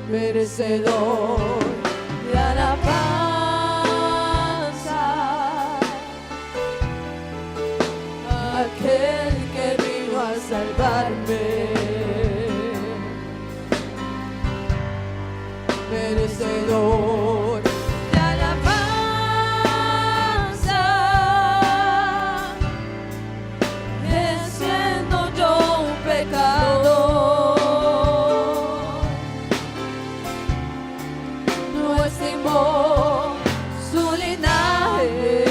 merecedor de alabanza, aquel que vino a salvarme, merecedor de alabanza, siendo yo un pecador, no estimó su linaje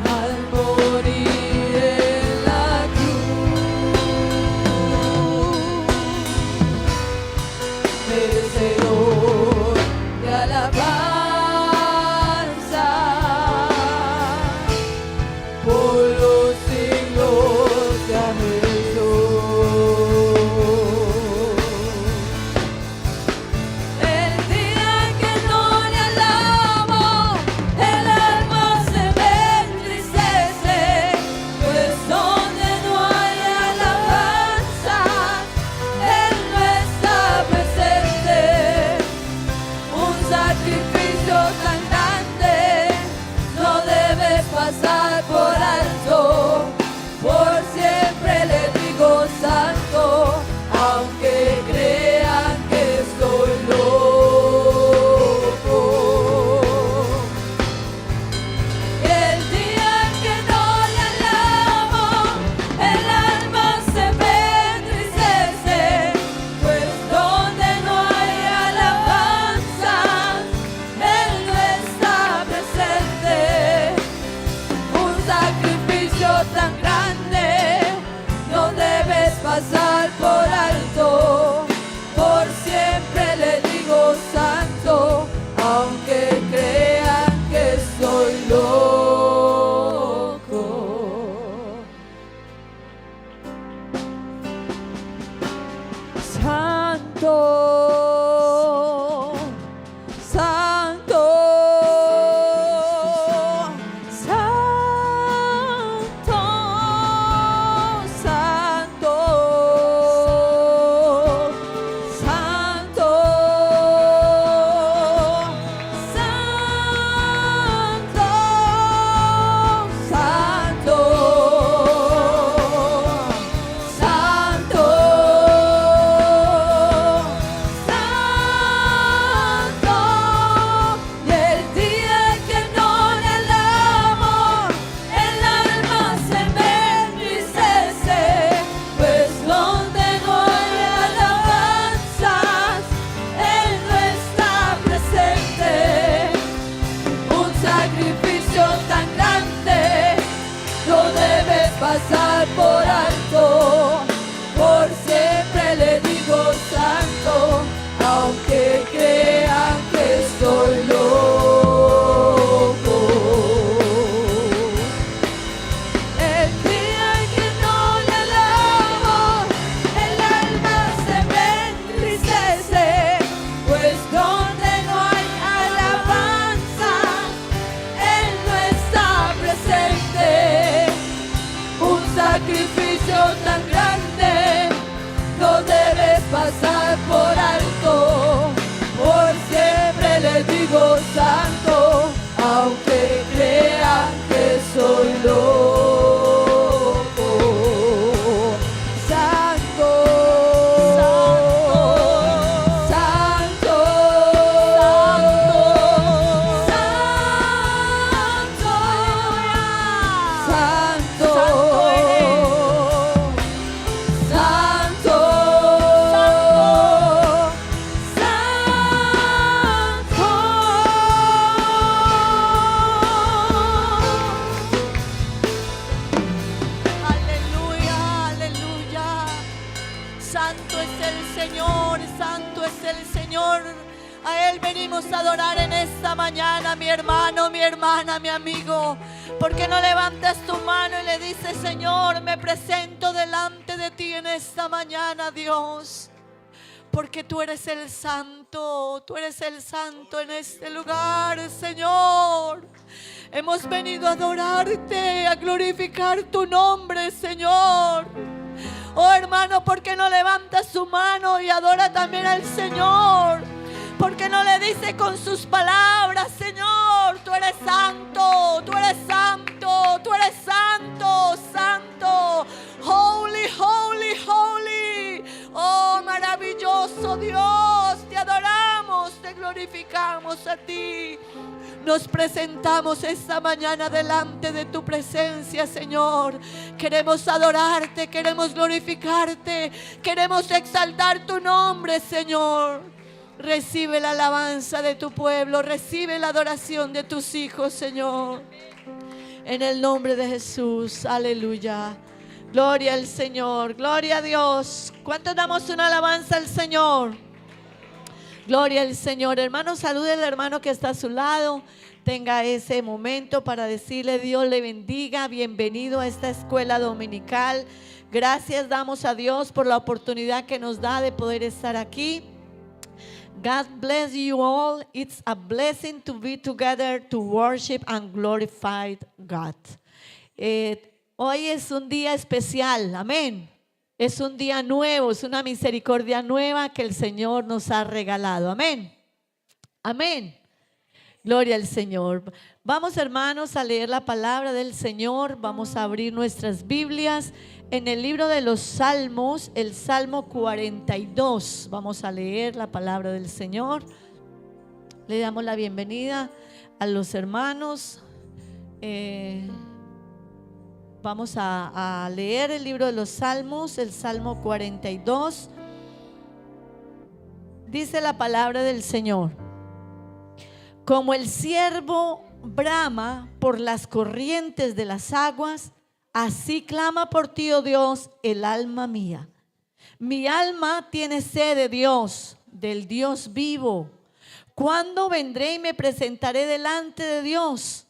al morir en la cruz, merecedor de alabanza por los siglos de amén. El día que no le alabo, el alma se me entristece, pues donde no hay alabanza, Él no está presente. Un sacrificio tan grande no debes pasar por alto. Por siempre le digo santo, aunque crean que estoy loco. El día que no le alabo, el alma se me entristece, pues donde no hay alabanza, Él no está presente. Un sacrificio tan grande no debes pasar por alto. Por siempre le digo santo, aunque crean que soy loco. Santo, santo, santo, santo, santo, santo, santo, santo, santo. Y el día que no le alabo, el alma se me entristece, pues donde no hay alabanzas, Él no está presente. Un sacrificio tan grande no debes pasar por alto. Por siempre le digo santo, aunque crean que soy loco. El día que no le alabo, el alma se me entristece, pues donde no hay alabanza, Él no está presente. Un sacrificio tan grande no debes pasar por alto. Por siempre le digo santo, aunque crean que soy loco. Santo, santo, santo, santo, santo, Aleluya, aleluya. Santo es el Señor, santo es el Señor. A Él venimos a adorar en esta mañana, mi hermano, mi hermana, mi amigo. ¿Por qué no levantas tu mano y le dices: Señor, me presento delante de ti en esta mañana, Dios? Porque tú eres el santo en este lugar, Señor. Hemos venido a adorarte, a glorificar tu nombre, Señor. Oh hermano, ¿por qué no levanta su mano y adora también al Señor? ¿Por qué no le dice con sus palabras: Señor, tú eres santo, tú eres santo, tú eres santo, santo, holy, holy, holy? Oh maravilloso Dios, te adoramos, te glorificamos a ti. Nos presentamos esta mañana delante de tu presencia, Señor. Queremos adorarte, queremos glorificarte, queremos exaltar tu nombre, Señor. Recibe la alabanza de tu pueblo, recibe la adoración de tus hijos, Señor. En el nombre de Jesús, aleluya. Gloria al Señor, gloria a Dios. ¿Cuántos damos una alabanza al Señor? Gloria al Señor. Hermano, salude al hermano que está a su lado. Tenga ese momento para decirle: Dios le bendiga, bienvenido a esta escuela dominical. Gracias damos a Dios por la oportunidad que nos da de poder estar aquí. God bless you all. It's a blessing to be together to worship and glorify God. Hoy es un día especial, amén. Es un día nuevo, es una misericordia nueva que el Señor nos ha regalado, amén. Amén. Gloria al Señor. Vamos, hermanos, a leer la palabra del Señor. Vamos a abrir nuestras Biblias en el libro de los Salmos, el Salmo 42. Vamos a leer la palabra del Señor. Le damos la bienvenida a los hermanos. Vamos a leer el libro de los Salmos, el Salmo 42. Dice la palabra del Señor: como el ciervo brama por las corrientes de las aguas, así clama por ti, oh Dios, el alma mía. Mi alma tiene sed de Dios, del Dios vivo. ¿Cuándo vendré y me presentaré delante de Dios?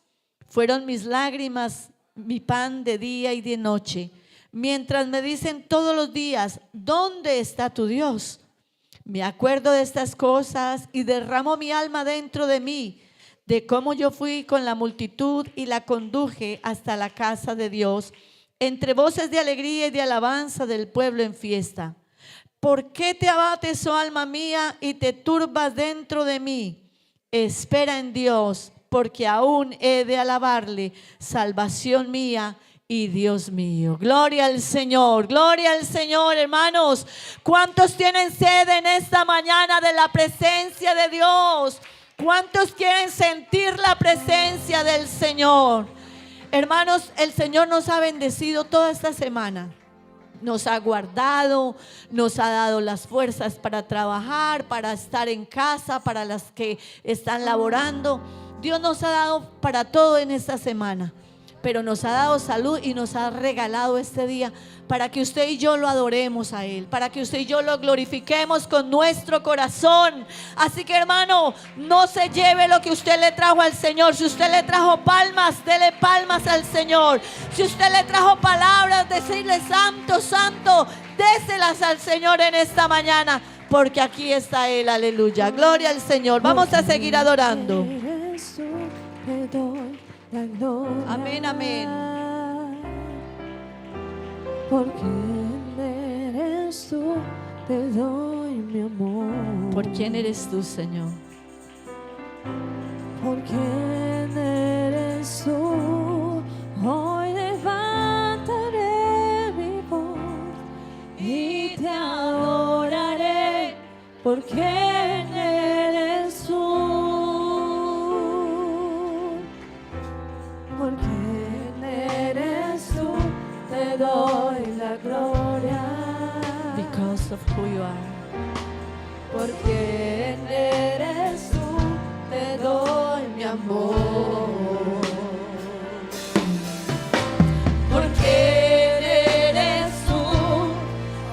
Fueron mis lágrimas mi pan de día y de noche, mientras me dicen todos los días: ¿dónde está tu Dios? Me acuerdo de estas cosas y derramo mi alma dentro de mí, de cómo yo fui con la multitud y la conduje hasta la casa de Dios, entre voces de alegría y de alabanza del pueblo en fiesta. ¿Por qué te abates, oh alma mía, y te turbas dentro de mí? Espera en Dios, porque aún he de alabarle, salvación mía y Dios mío. Gloria al Señor, hermanos. ¿Cuántos tienen sed en esta mañana de la presencia de Dios? ¿Cuántos quieren sentir la presencia del Señor? Hermanos, el Señor nos ha bendecido toda esta semana. Nos ha guardado, nos ha dado las fuerzas para trabajar, para estar en casa, para las que están laborando. Dios nos ha dado para todo en esta semana, pero nos ha dado salud y nos ha regalado este día para que usted y yo lo adoremos a Él, para que usted y yo lo glorifiquemos con nuestro corazón. Así que, hermano, no se lleve lo que usted le trajo al Señor. Si usted le trajo palmas, dele palmas al Señor. Si usted le trajo palabras, decirle santo, santo, déselas al Señor en esta mañana, porque aquí está Él, aleluya. Gloria al Señor. Vamos a seguir adorando. Amén, amén. Porque eres tú, te doy mi amor. ¿Por quién eres tú, Señor? ¿Por quién eres tú? Hoy levantaré mi voz y te adoraré. ¿Por quién eres tú? ¿Por quién eres tú? Te doy la gloria. Because of who you are. ¿Por quién eres tú? Te doy mi amor. ¿Por quién eres tú?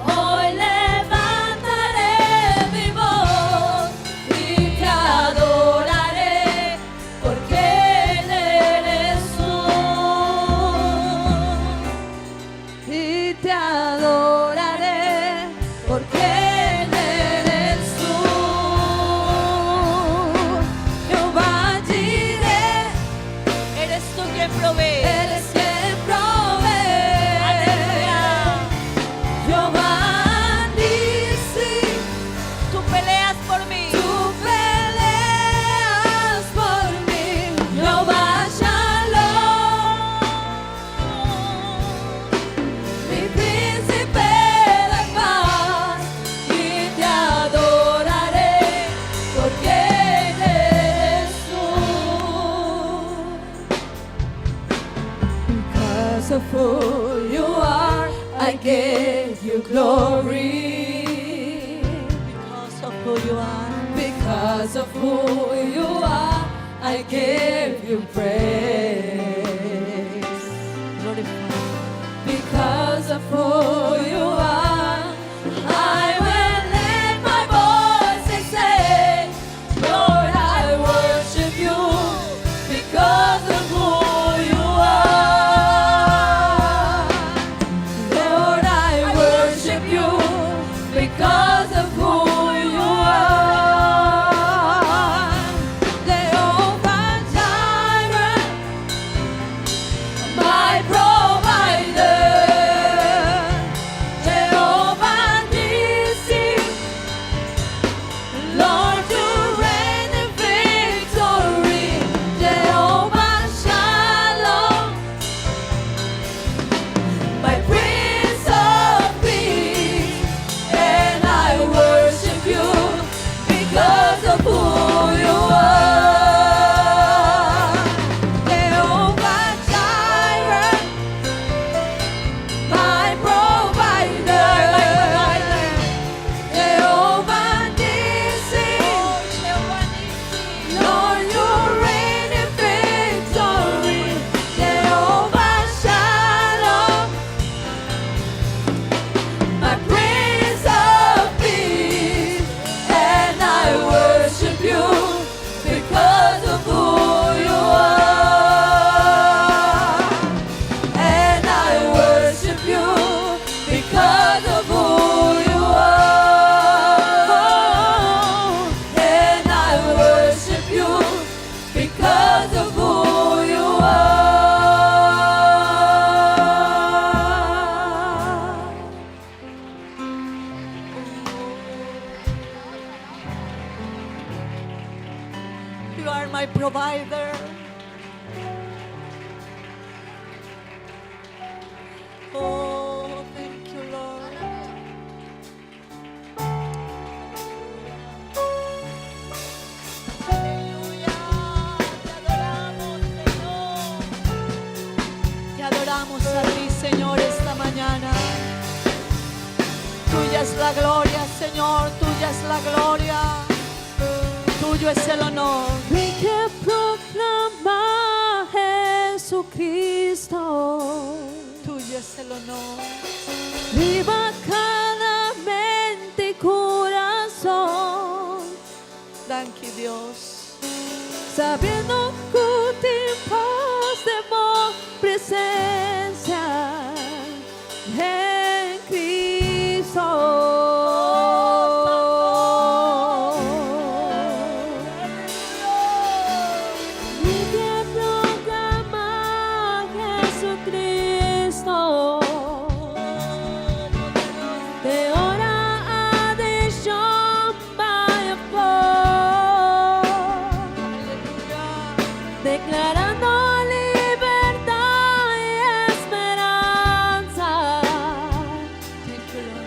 Hoy levantaré mi voz y te adoraré. ¿Por quién eres tú? Y te adoraré. ¿Por quién eres tú? Jehová Jireh, Eres tú quien provee. eres quien provee. Aleluya. Jehová Because of who you are, I give you praise. Glorify. Because of who you are, I will lift my voice and say, Lord, I worship you. Because of who you are, Lord, I worship you. Because of who you are, Jehovah Jireh, my provider, Jehovah Nissi, Lord, you reign in victory, Jehovah Shalom, my Prince of Peace, and I worship you because of who you are. Jehovah Jireh, my provider, Jehovah Nissi, Lord, you reign in victory, Jehovah Shalom, my Prince of Peace, and I worship you because of who you are. And I worship you because of who you are. And I worship you because of who you are. You are my provider. Oh, thank you, Lord. Aleluya. Te adoramos a ti, Señor, esta mañana. Tuya es la gloria, Señor, tuya es la gloria. Tuyo es el honor. Ven que proclama Jesucristo, Tuyo es el honor. viva cada mente y corazón, Thank you, Dios. sabiendo que tiempos de amor, presencia en Cristo. Y que proclama Jesucristo, de hora a de declarando libertad y esperanza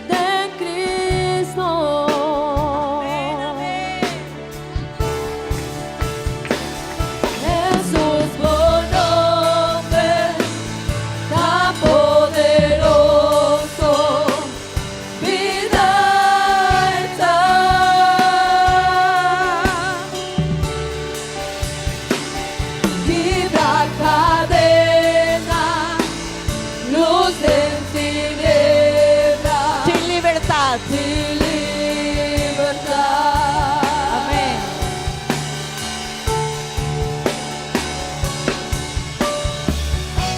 de Cristo. Jesús, por nombre tan poderoso, vida Libra cadena, luz en tiniebla, Sin libertad. sin libertad. Amén.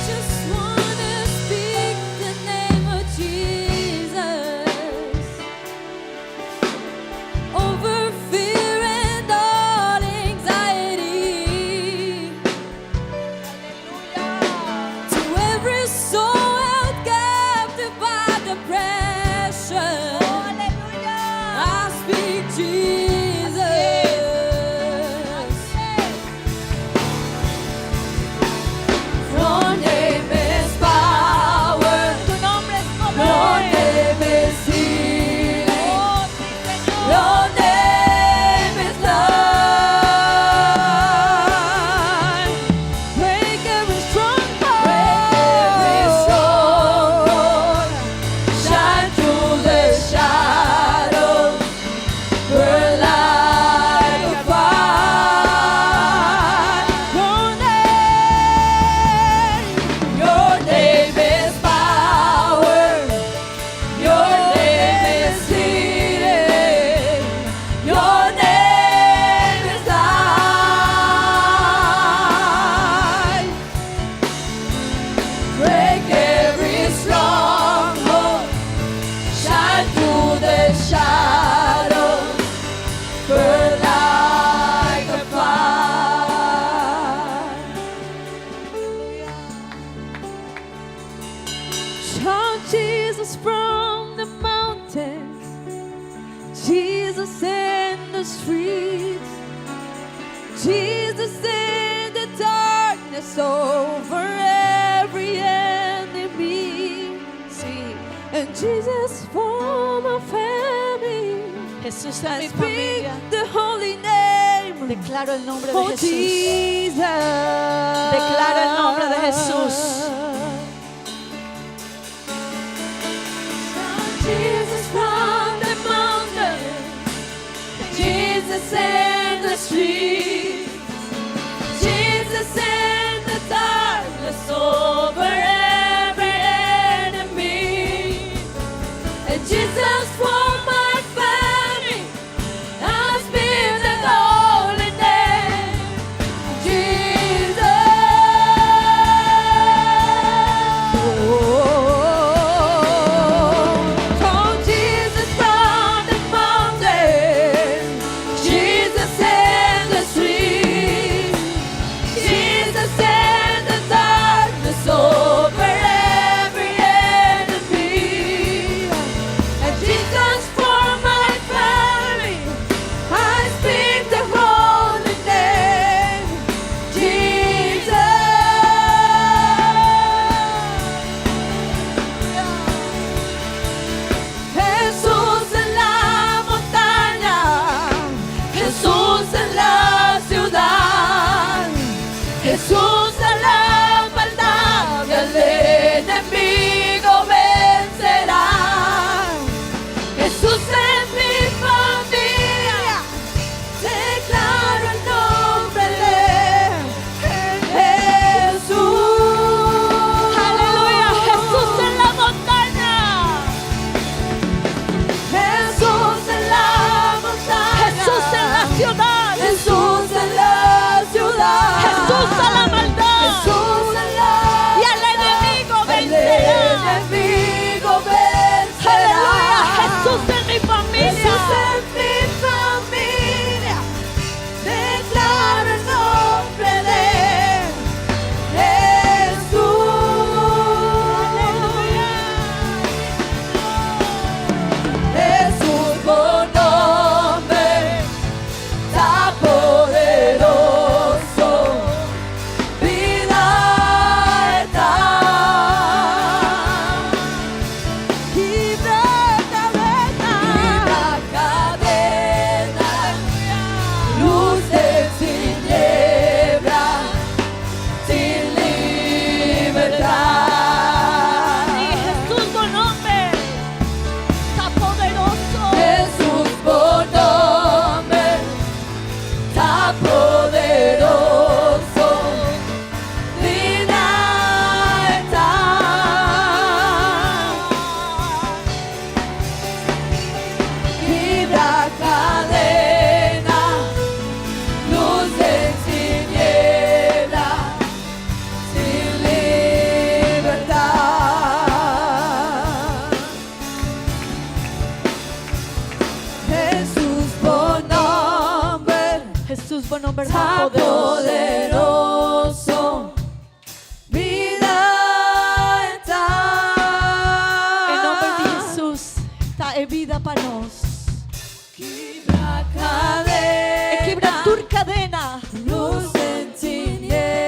Just wanna speak the name of Jesus over fear and all anxiety. To every soul held captive by depression, I speak Jesus. Your name is power. Tu nombre es Your poder. name is healing. Oh, sí, Señor. Your name is life. Break every stronghold. Shine through the shadows. Burn Jesus in the streets, Jesus in the darkness over every enemy. Sí. And Jesus for my family. Jesús es mi I speak familia. the holy name. Declaro el nombre de Oh, Jesús. Jesus. Declaro el nombre de Jesús. Jesus from the mountain, Jesus in the street, Jesus in the darkness over every enemy, and Jesus for my family. I speak the holy name, Jesus. Oh, Jesus from the mountain, Jesus in the street, Jesus in the darkness over every enemy, and Jesus for my family. I speak the holy name, Jesus. Jesús en la montaña, Jesús en la ciudad, Jesús en la maldad, el enemigo vencerá. Jesús en mi familia, declaro el nombre de Jesús. Aleluya. Jesús en la montaña. Jesús en la montaña, Jesús en la ciudad. Jesús en la ciudad, Jesús a la maldad. Jesús en la Y al enemigo el vencerá. enemigo vencerá. Aleluya. Jesús en mi familia. Jesús en mi familia, declaro el nombre de Jesús. Jesús por nombre tan poderoso, vida eterna. Quebra cadena, luz de tiniebla, sin libertad. Y Jesús con nombre está poderoso. Jesús por nombre tan poderoso, vida eterna. Quebra cadena, luz de tiniebla, sin libertad. Jesús por nombre Jesús con nombre tan tan poderoso. poderoso, vida eterna. En nombre de Jesús está en vida para nos. Quebra cadena, Quebra tu cadena. luz en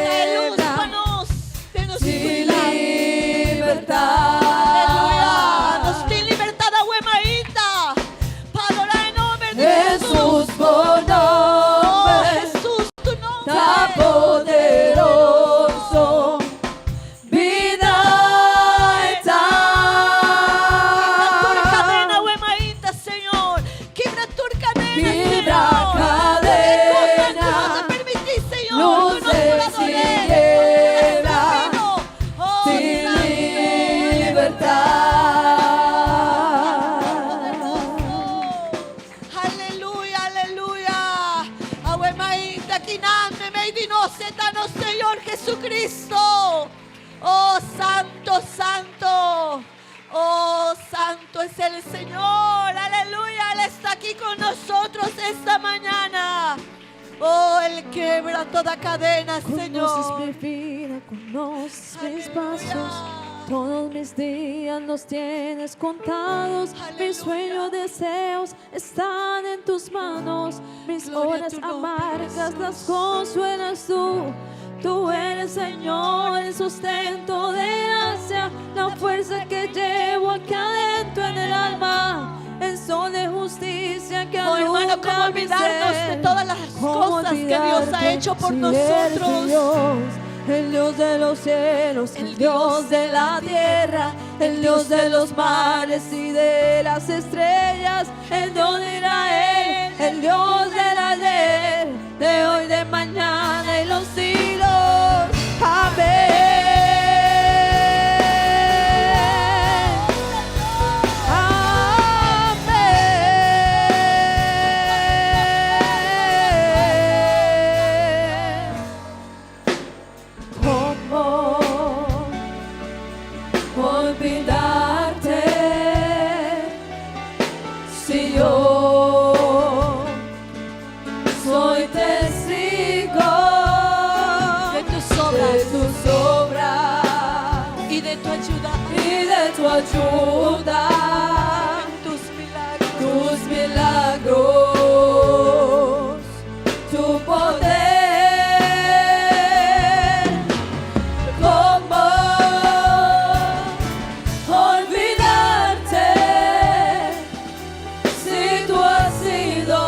Trae luz para tiniebla, nos. Denos sin oscuridad. libertad. Aleluya. Nos tiene libertad a Huemaíta. Para adorar el nombre de Jesús Jesús. por Oh, nombre Jesús, tu nombre. tan poderoso, vida Quebra tu eterna. cadena, Huemaíta, Señor. Quebra tu cadena, Quebra Señor. cadena, ¿Qué cosa tú no te permitís, Señor? luz Tú no de puedes adorar. tiniebla, Oh, sin Santo. libertad. Aleluya, aleluya. Ahuemaíta, quinande, meidinosetano, Señor Jesucristo. Oh, santo, santo. Oh, santo es el Señor. Aleluya, Él está aquí con nosotros esta mañana. Oh, Él quebra toda cadena, Conoces Señor. mi vida, conoces mis pasos. Todos mis días los tienes contados. Mis sueños, deseos están en tus manos. Mis Gloria a horas tu nombre, amargas Jesús. las consuelas tú. Tú eres, Señor, el sustento de gracia, la fuerza que llevo aquí adentro en el alma, el sol de justicia que Oh, hermano, alumbra ¿cómo mi olvidarnos ser? de todas las ¿Cómo cosas que Dios ha olvidarte hecho por si eres nosotros? mi Dios, el Dios de los cielos, el Dios de la tierra, el Dios de los mares y de las estrellas, el Dios de Israel, el Dios del ayer, de hoy, de mañana y los siglos. Amén. Amén. ¿Cómo olvidarte si yo soy testigo De tus de obras tus obras y de tu ayuda, y de tu ayuda, tus milagros. tus milagros, tu poder? ¿Cómo olvidarte si tú has sido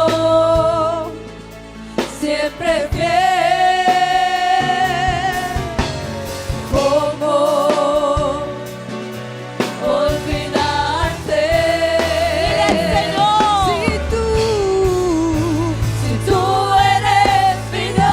siempre fiel? ¿Cómo olvidarte? Señor. Si tú eres mi Dios,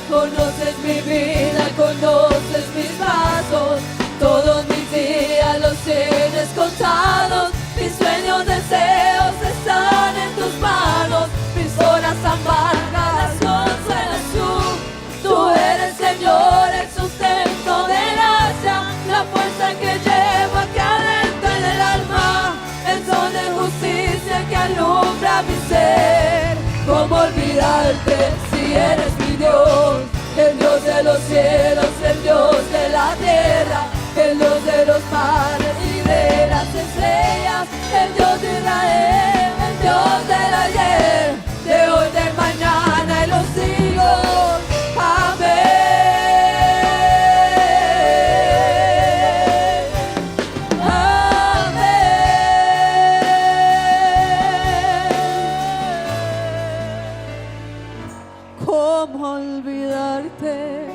conoces mi vida, conoces mis pasos, todos mis días los tienes contados, mis sueños, deseos están en tus manos, mis horas amargas las consuelas tú eres, Señor, el sustento de gracia, la fuerza que llevo aquí adentro en el alma, el sol de justicia que alumbra mi ser. ¿Cómo olvidarte si eres mi Dios, el Dios de los cielos, el Dios de la tierra, el Dios de los mares y de las estrellas, el Dios de Israel, el Dios del ayer, de hoy, del mañana y los siglos? Amén. Amén. ¿Cómo olvidarte?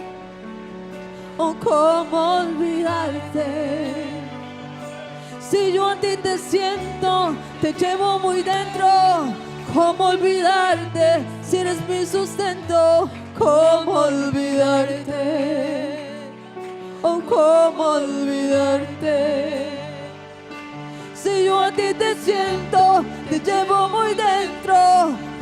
Oh, ¿cómo olvidarte? Si yo a ti te siento, te llevo muy dentro. ¿Cómo olvidarte si eres mi sustento? ¿Cómo olvidarte? Oh, ¿cómo olvidarte? Si yo a ti te siento, te llevo muy dentro.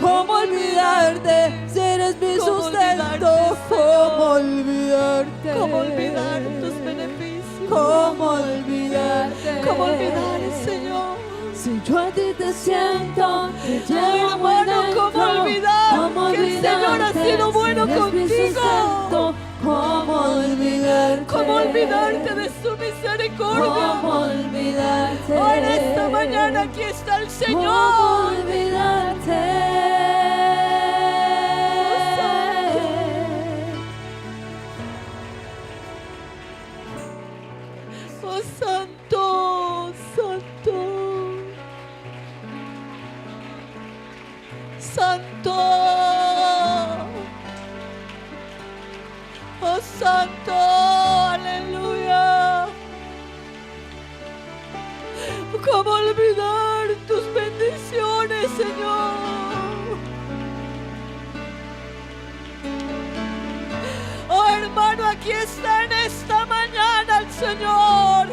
¿Cómo olvidarte si eres mi ¿Cómo sustento? olvidarte, ¿Cómo olvidarte? ¿Cómo olvidar tus beneficios? ¿Cómo olvidarte? ¿Cómo olvidar, Señor? Si yo a ti te siento, te Ay, llevo muy hermano, dentro. ¿cómo olvidar ¿Cómo que el Señor ha olvidarte sido bueno si eres mi contigo? sustento? ¿Cómo olvidarte? ¿Cómo olvidarte de su misericordia? ¿Cómo olvidarte? Oh, en esta mañana aquí está el ¿Cómo Señor. olvidarte? Oh, santo, santo, santo, oh, santo, aleluya. ¿Cómo olvidar tus bendiciones, Señor? Oh, hermano, aquí está en esta mañana el Señor.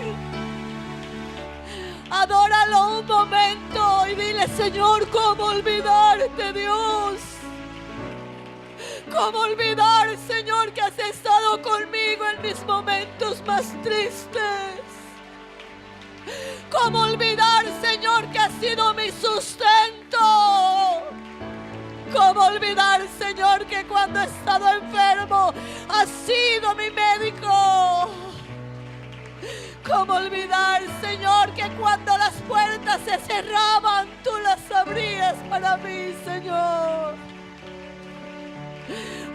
Adóralo un momento y dile: Señor, ¿cómo olvidarte, Dios? ¿Cómo olvidar, Señor, que has estado conmigo en mis momentos más tristes? ¿Cómo olvidar, Señor, que has sido mi sustento? ¿Cómo olvidar, Señor, que cuando he estado enfermo has sido mi médico? ¿Cómo olvidar, Señor, que cuando las puertas se cerraban, tú las abrías para mí, Señor?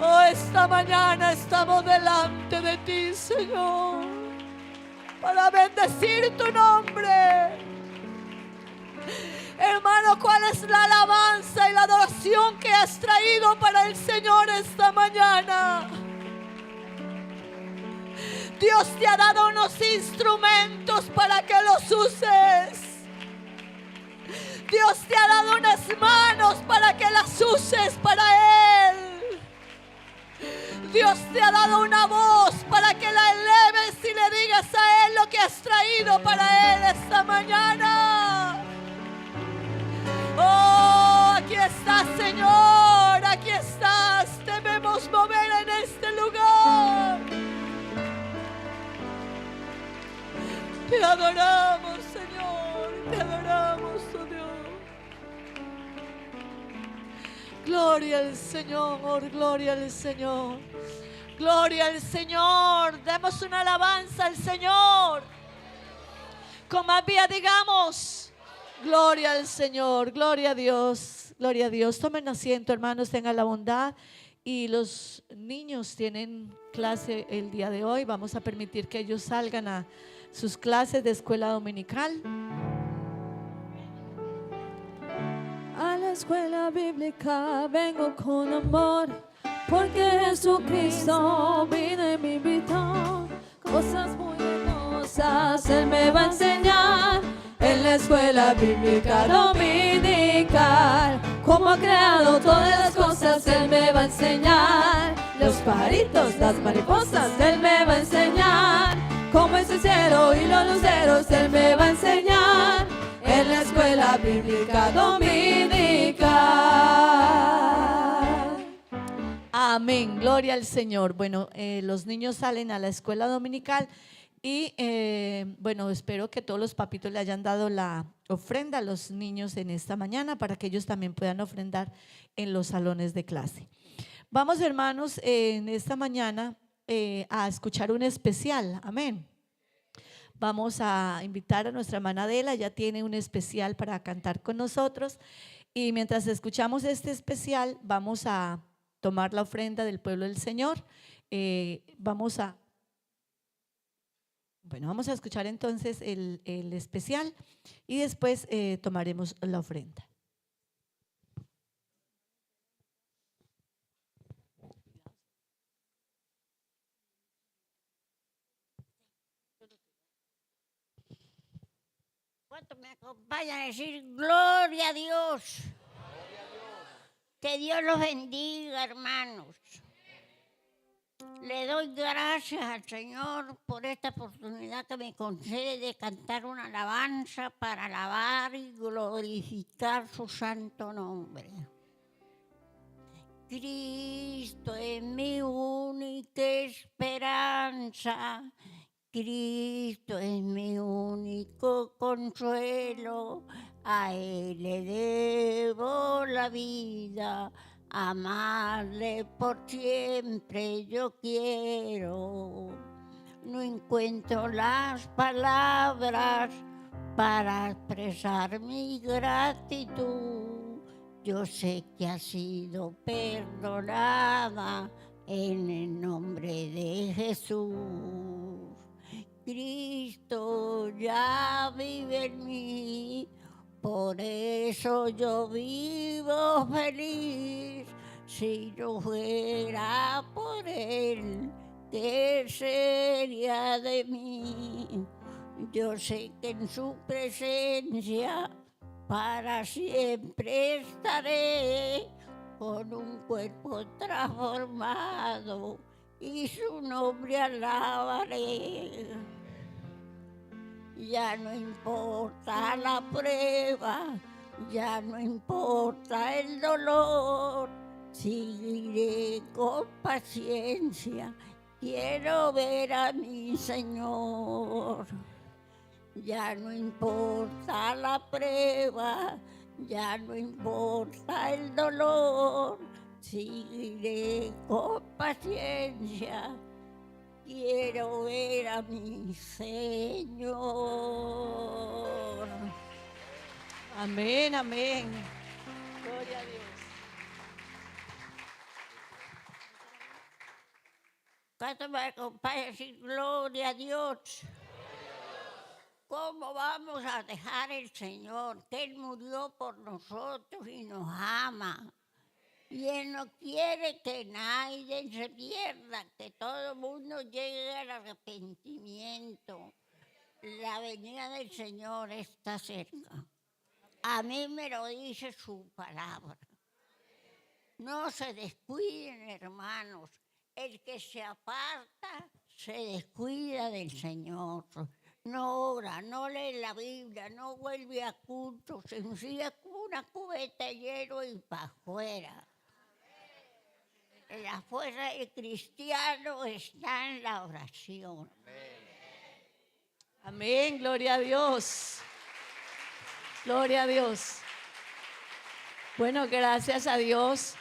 Oh, esta mañana estamos delante de ti, Señor, para bendecir tu nombre. Hermano, ¿cuál es la alabanza y la adoración que has traído para el Señor esta mañana? Dios te ha dado unos instrumentos para que los uses. Dios te ha dado unas manos para que las uses para Él. Dios te ha dado una voz para que la eleves y le digas a Él lo que has traído para Él esta mañana. Oh, aquí estás, Señor, aquí estás. Debemos mover en este lugar. Te adoramos, Señor, te adoramos, oh Dios. Gloria al Señor, gloria al Señor. Gloria al Señor. Demos una alabanza al Señor. Con más vía digamos: gloria al Señor, gloria a Dios, gloria a Dios. Tomen asiento, hermanos, tengan la bondad. Y los niños tienen clase el día de hoy. Vamos a permitir que ellos salgan a sus clases de escuela dominical. A la escuela bíblica vengo con amor, porque Jesucristo vino y me invitó. Cosas muy hermosas Él me va a enseñar en la escuela bíblica dominical. Cómo ha creado todas las cosas Él me va a enseñar. Los pajaritos, las mariposas Él me va a enseñar. Cómo es el cielo y los luceros Él me va a enseñar en la escuela bíblica dominical. Amén, gloria al Señor. Bueno, los niños salen a la escuela dominical y bueno, espero que todos los papitos le hayan dado la ofrenda a los niños en esta mañana para que ellos también puedan ofrendar en los salones de clase. Vamos, hermanos, en esta mañana a escuchar un especial. Amén. Vamos a invitar a nuestra hermana Adela, ella tiene un especial para cantar con nosotros. Y mientras escuchamos este especial, vamos a tomar la ofrenda del pueblo del Señor. Vamos a escuchar entonces el especial y después tomaremos la ofrenda. ¿Cuántos me acompañan a decir gloria a Dios? Que Dios los bendiga, hermanos. Le doy gracias al Señor por esta oportunidad que me concede de cantar una alabanza para alabar y glorificar su santo nombre. Cristo es mi única esperanza. Cristo es mi único consuelo, a Él le debo la vida, amarle por siempre yo quiero. No encuentro las palabras para expresar mi gratitud. Yo sé que ha sido perdonada en el nombre de Jesús. Cristo ya vive en mí, por eso yo vivo feliz. Si no fuera por Él, ¿qué sería de mí? Yo sé que en su presencia para siempre estaré, con un cuerpo transformado y su nombre alabaré. Ya no importa la prueba, ya no importa el dolor, seguiré con paciencia, quiero ver a mi Señor. Ya no importa la prueba, ya no importa el dolor, seguiré con paciencia. Quiero ver a mi Señor. Amén, amén. Gloria a Dios. ¿Cuánto me acompaña a decir gloria a Dios? ¿Cómo vamos a dejar el Señor? Que Él murió por nosotros y nos ama. Y Él no quiere que nadie se pierda, que todo el mundo llegue al arrepentimiento. La venida del Señor está cerca. A mí me lo dice su palabra. No se descuiden, hermanos. El que se aparta se descuida del Señor. No ora, no lee la Biblia, no vuelve a culto, se encilla con una cubeta de hielo y para afuera. La fuerza del cristiano está en la oración. Amén, gloria a Dios. Gloria a Dios. Bueno, gracias a Dios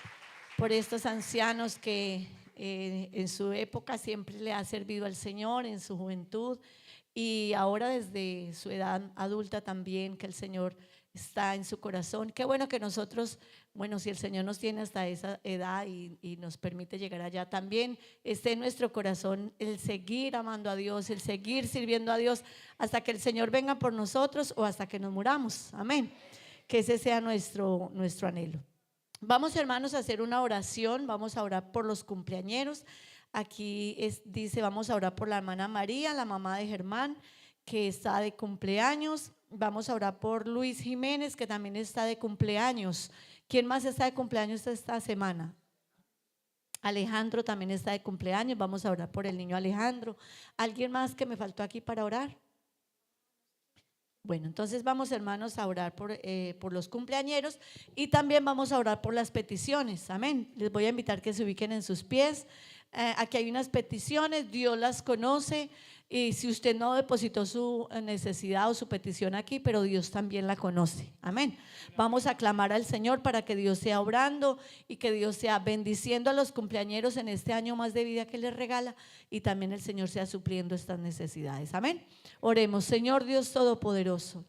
por estos ancianos que en su época siempre le ha servido al Señor, en su juventud, y ahora desde su edad adulta también, que el Señor está en su corazón. Qué bueno que nosotros, bueno, si el Señor nos tiene hasta esa edad y nos permite llegar allá, también esté en nuestro corazón el seguir amando a Dios, el seguir sirviendo a Dios hasta que el Señor venga por nosotros o hasta que nos muramos. Amén. Que ese sea nuestro anhelo. Vamos, hermanos, a hacer una oración. Vamos a orar por los cumpleañeros. Aquí dice, vamos a orar por la hermana María, la mamá de Germán, que está de cumpleaños. Vamos a orar por Luis Jiménez, que también está de cumpleaños. ¿Quién más está de cumpleaños esta semana? Alejandro también está de cumpleaños. Vamos a orar por el niño Alejandro. ¿Alguien más que me faltó aquí para orar? Bueno, entonces vamos, hermanos, a orar por los cumpleañeros y también vamos a orar por las peticiones. Amén. Les voy a invitar que se ubiquen en sus pies. Aquí hay unas peticiones, Dios las conoce, y si usted no depositó su necesidad o su petición aquí, pero Dios también la conoce. Amén. Vamos a clamar al Señor para que Dios sea obrando y que Dios sea bendiciendo a los cumpleañeros en este año más de vida que les regala, y también el Señor sea supliendo estas necesidades. Amén. Oremos. Señor Dios Todopoderoso,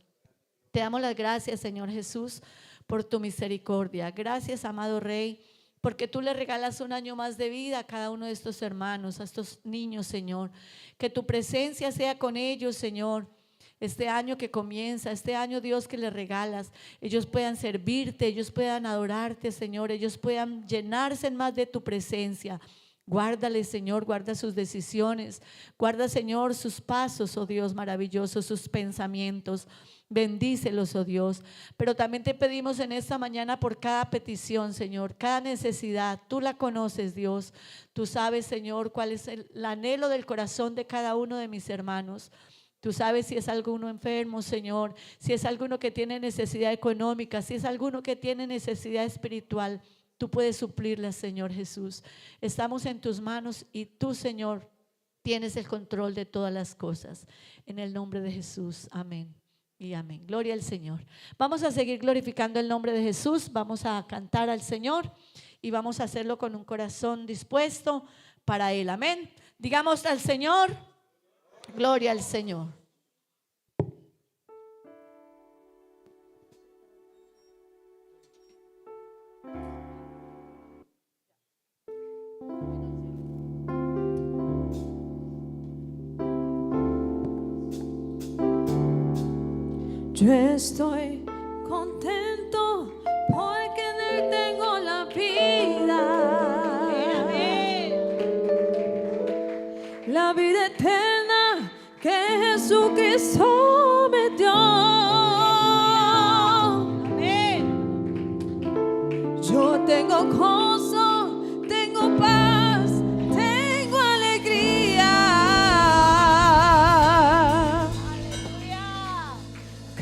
te damos las gracias, Señor Jesús, por tu misericordia. Gracias, amado Rey, porque tú le regalas un año más de vida a cada uno de estos hermanos, a estos niños, Señor. Que tu presencia sea con ellos, Señor. Este año que comienza, este año, Dios, que les regalas, ellos puedan servirte, ellos puedan adorarte, Señor, ellos puedan llenarse más de tu presencia. Guárdale, Señor, guarda sus decisiones, guarda, Señor, sus pasos, oh Dios maravilloso, sus pensamientos. Bendícelos, oh Dios. Pero también te pedimos en esta mañana por cada petición, Señor, cada necesidad. Tú la conoces, Dios. Tú sabes, Señor, cuál es el anhelo del corazón de cada uno de mis hermanos. Tú sabes si es alguno enfermo, Señor, si es alguno que tiene necesidad económica, si es alguno que tiene necesidad espiritual. Tú puedes suplirla, Señor Jesús. Estamos en tus manos y tú, Señor, tienes el control de todas las cosas. En el nombre de Jesús, amén y amén. Gloria al Señor. Vamos a seguir glorificando el nombre de Jesús. Vamos a cantar al Señor y vamos a hacerlo con un corazón dispuesto para Él. Amén. Digamos al Señor, gloria al Señor. Yo estoy contento porque en Él tengo la vida. La vida eterna que Jesucristo me dio. Yo tengo gozo, tengo paz, tengo alegría.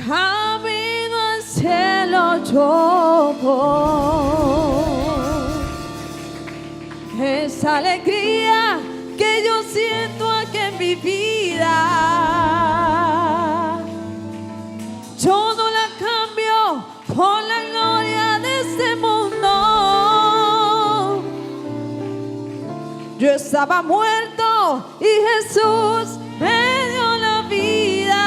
Camino al cielo yo voy. Esa alegría que yo siento aquí en mi vida, yo no la cambio por la gloria de este mundo. Yo estaba muerto y Jesús me dio la vida.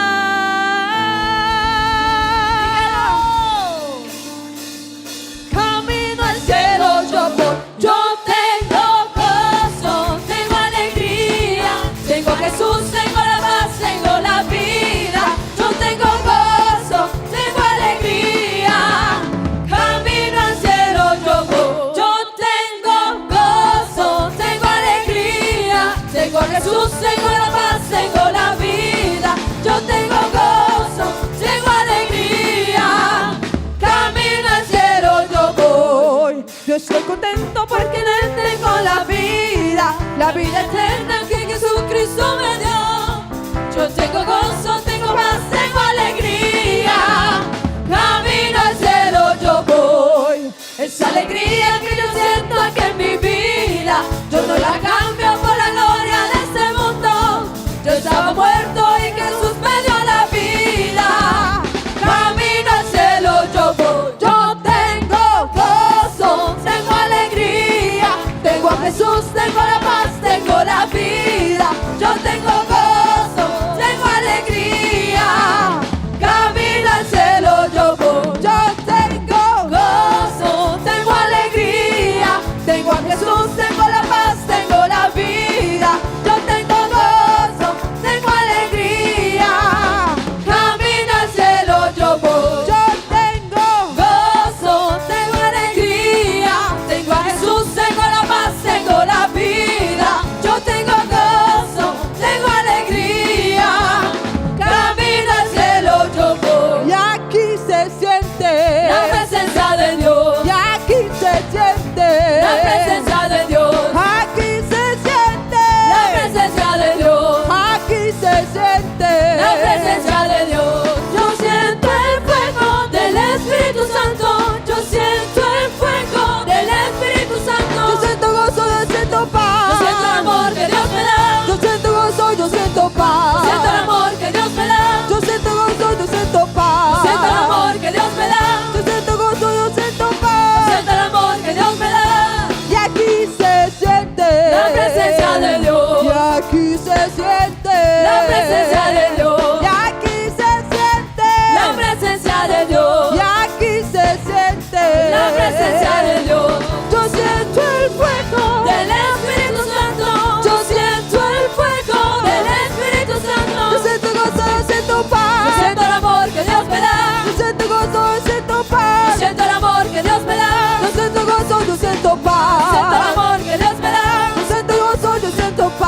Camino al cielo yo voy. Yo tengo gozo, tengo alegría. Tengo a Jesús, tengo la paz, tengo la vida. Yo tengo gozo, tengo alegría. Camino al cielo yo voy. Yo tengo gozo, tengo alegría. Tengo a Jesús, tengo la paz, tengo la vida. Yo tengo gozo, tengo alegría. Camino al cielo yo voy. Yo estoy contento porque en Él tengo la vida eterna que Jesucristo me dio. Yo tengo gozo, tengo paz, tengo alegría. Camino al cielo yo voy. Esa alegría que yo siento aquí en mi vida, yo no la cambio por la gloria de este mundo. Yo estaba muerto y Jesús me dio la vida. Camino al cielo yo voy. Yo tengo gozo, tengo alegría. Tengo a Jesús, tengo la paz, tengo la vida. Yo tengo gozo, tengo alegría. Camino al cielo yo voy. Yo tengo gozo, tengo alegría. Tengo a Jesús, tengo la paz, tengo la vida. Yo tengo gozo, tengo alegría. Camino al cielo yo voy. Yo tengo gozo, tengo alegría. Tengo a Jesús, tengo la paz, tengo la vida. Yo tengo gozo, tengo alegría. Camino al cielo yo voy. Y aquí se siente La presencia de Dios. y aquí se siente La presencia de Dios. aquí se siente La presencia de Dios. aquí se siente La presencia de Dios. Yo siento el fuego del Espíritu Santo. Yo siento el fuego del Espíritu yo Santo. siento gozo, yo siento paz, Yo siento el amor que Dios me da. yo siento gozo, yo siento paz, Siento el amor que Dios me da. yo siento gozo, yo siento paz, Siento el amor que Dios me da. yo siento gozo, yo siento paz, Siento el amor que Dios me da. y aquí se siente La presencia de Dios. y aquí se siente La presencia de Dios. y aquí se siente La presencia de Dios. y aquí se siente La presencia de Dios. yo siento el fuego Del Espíritu Santo. Yo siento el fuego del Espíritu yo Santo. siento gozo, yo siento Yo paz, siento el amor que Dios me da. yo siento gozo, yo siento Yo paz, siento el amor que Dios me da. yo siento gozo, yo siento Siento el paz, amor que Dios me da. yo siento gozo, yo siento Siento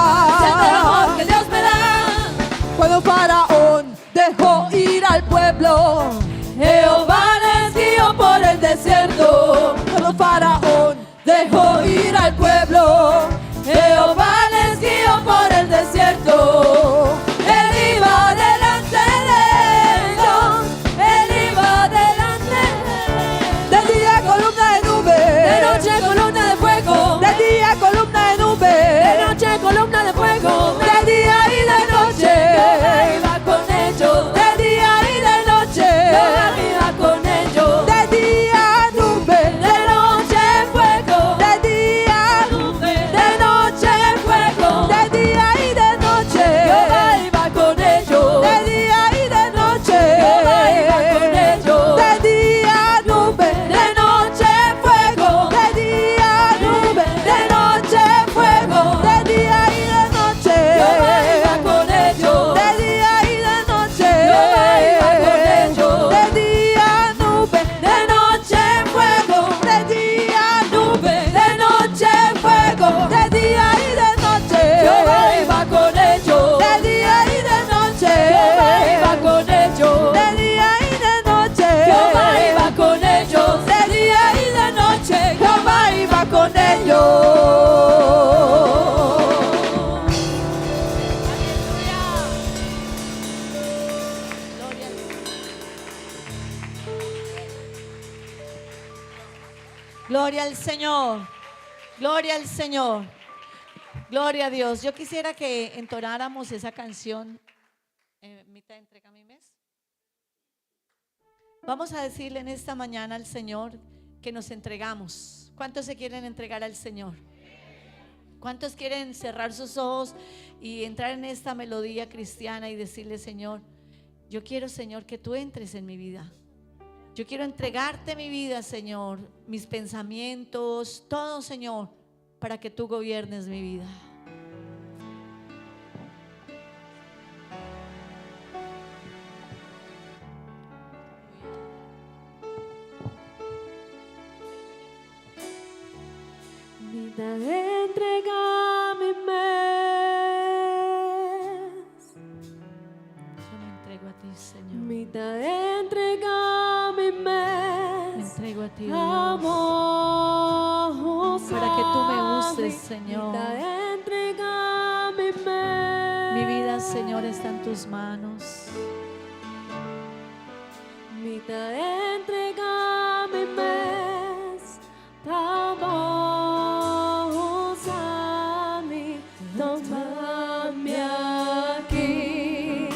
el amor paz. que Dios me da. Cuando Faraón dejó ir al pueblo, Jehová les guió por el desierto. cuando Faraón dejó ir al pueblo, Jehová les guió por el desierto. Él iba delante de ellos. Él iba delante de ellos. de día columna de nube, De noche columna de fuego. de día columna de De nube, noche columna de fuego. de día y de Jehová noche, iba con ellos. de día y de Jehová noche, iba con ellos. de día nube, De noche fuego. de día Nube. de noche, Fuego. de día y de noche, Jehová iba con ellos. de día y de noche, Jehová iba con ellos. de día nube, De noche fuego. de día nube, De noche fuego. de día y de noche, Jehová iba con ellos. de día y de noche, Jehová iba con ellos. de día nube, De noche fuego. de día Nube. De noche fuego. de día y de noche, Jehová iba con ellos. de día y de noche, Jehová iba con ellos. de día y de noche, Jehová iba con ellos. de día y de noche, Jehová iba con ellos. Gloria al Señor. Gloria al Señor. Gloria a Dios. Yo quisiera que entonáramos esa canción. Mitad entrega mi mes. Vamos a decirle en esta mañana al Señor que nos entregamos. ¿Cuántos se quieren entregar al Señor? ¿Cuántos quieren cerrar sus ojos y entrar en esta melodía cristiana y decirle: Señor, yo quiero, Señor, que tú entres en mi vida? Yo quiero entregarte mi vida, Señor, mis pensamientos, todo, Señor, para que tú gobiernes mi vida. Vida entrega mi mes. Yo me entrego a ti, Señor. Vida entrega mi Me mes. entrego a ti, Dios, Amor, para que tú me uses, Señor. Vida entrega mi mes. Mi vida, Señor, está en tus manos. Vida entrega mi mes. Vamos a mí, tómame aquí,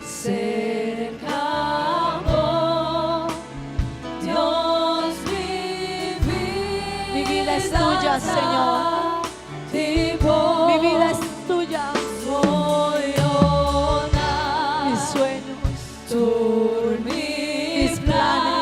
cercano, Dios Mi vida es tuya, Señor. Mi vida es tuya. Mis sueños, mis planes.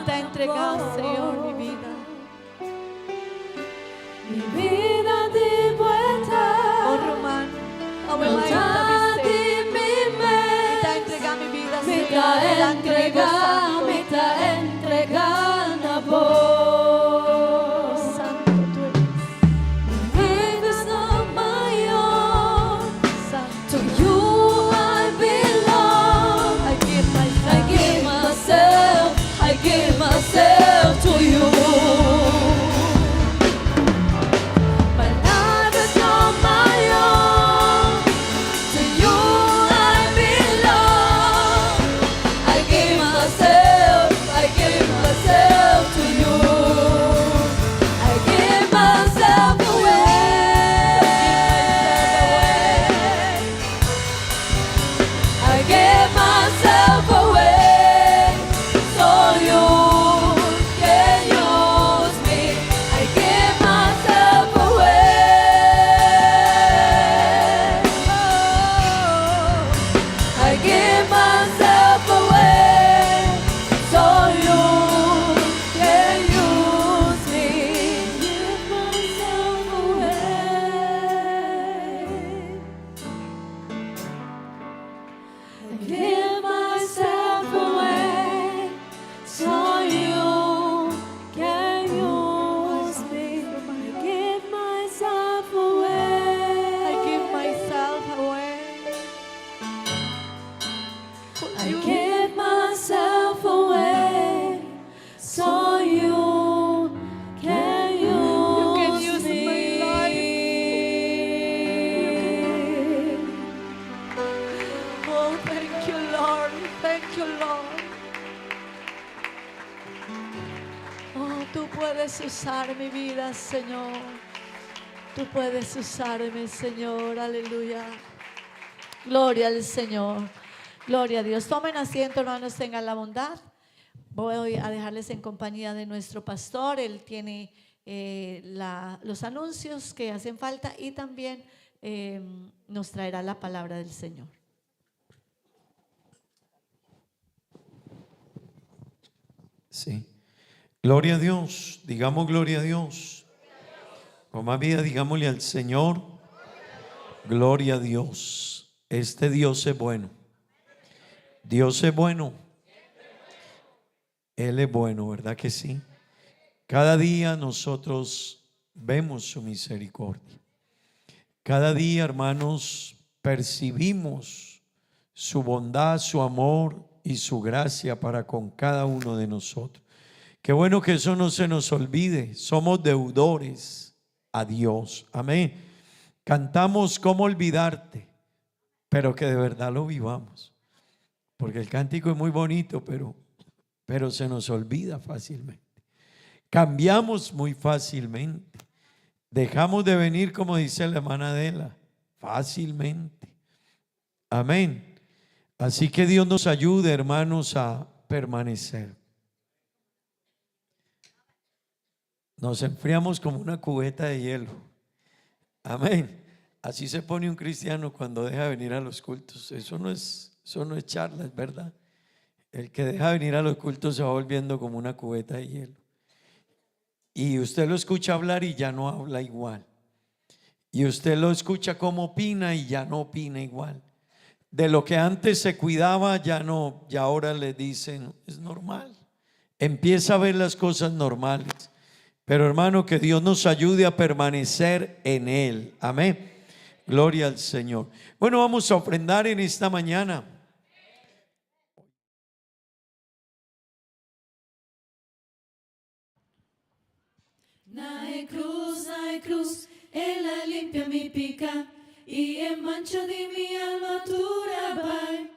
entregado, Señor, mi vida. Mi vida di vuelta. Oh, Román, Vuelta di mi mes. te entrega mi vida, Mi Señor. ta delante de entrega, vos, Santo. mi ta entrega a vos. Santo tú eres. Mi vida es not my own. Santo. To you I belong. I give myself. I give myself to you. My puedes usar mi vida, Señor. Tú puedes usarme, Señor. Aleluya. Gloria al Señor. Gloria a Dios. Tomen asiento, hermanos, tengan la bondad. Voy a dejarles en compañía de nuestro pastor. Él tiene los anuncios que hacen falta y también nos traerá la palabra del Señor. Sí. Gloria a Dios. Digamos gloria a Dios. Con más vida, digámosle al Señor: gloria a Dios. Este Dios es bueno. Dios es bueno. Él es bueno, ¿verdad que sí? Cada día nosotros vemos su misericordia. Cada día, hermanos, percibimos su bondad, su amor y su gracia para con cada uno de nosotros. Qué bueno que eso no se nos olvide. Somos deudores a Dios. Amén. Cantamos "Cómo olvidarte", pero que de verdad lo vivamos. Porque el cántico es muy bonito, pero se nos olvida fácilmente. Cambiamos muy fácilmente. Dejamos de venir, como dice la hermana Adela, fácilmente. Amén. Así que Dios nos ayude, hermanos, a permanecer. Nos enfriamos como una cubeta de hielo. Amén. Así se pone un cristiano cuando deja de venir a los cultos. Eso no es charla, es verdad. El que deja de venir a los cultos se va volviendo como una cubeta de hielo. Y usted lo escucha hablar y ya no habla igual. Y usted lo escucha como opina y ya no opina igual. De lo que antes se cuidaba ya no, y ahora le dicen es normal. Empieza a ver las cosas normales. Pero hermano, que Dios nos ayude a permanecer en Él. Amén. Gloria al Señor. Bueno, vamos a ofrendar en esta mañana. Nae cruz, ella limpia mi pica y en mancha de mi alma tura vai.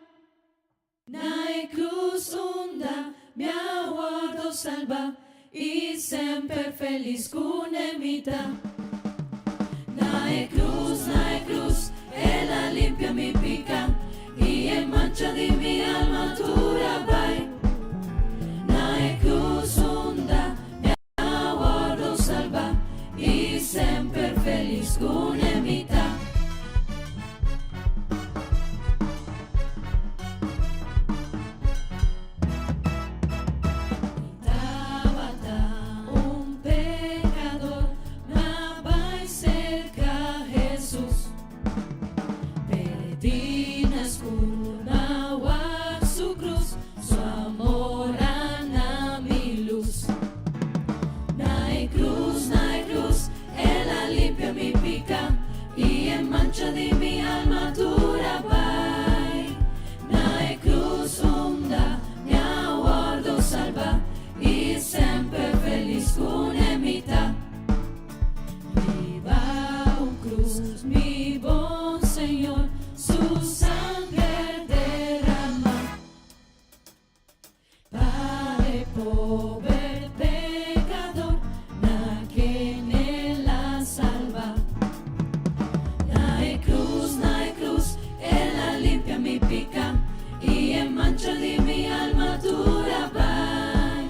Nae cruz onda, mi aguardo salva y sempre feliz con emita. Nae cruz, ella limpia mi pica y en mancha de mi alma tura vai. Nae cruz onda, salva y sempre feliz con emita. Tabata, un pecador, ma vai cerca Jesús. Perdinas cuna wa su cruz, su amor ana mi luz. Nae cruz, ella limpia mi pica y en mancha de mi alma tura vai. Nae cruz onda, mi aguardo salva y sempre feliz con emita. Viva un cruz, mi buen Señor, su sangre derrama. Padre pobre pecador, quien él la salva. Nae cruz, ella limpia mi pica y en mancha de mi alma dura vai.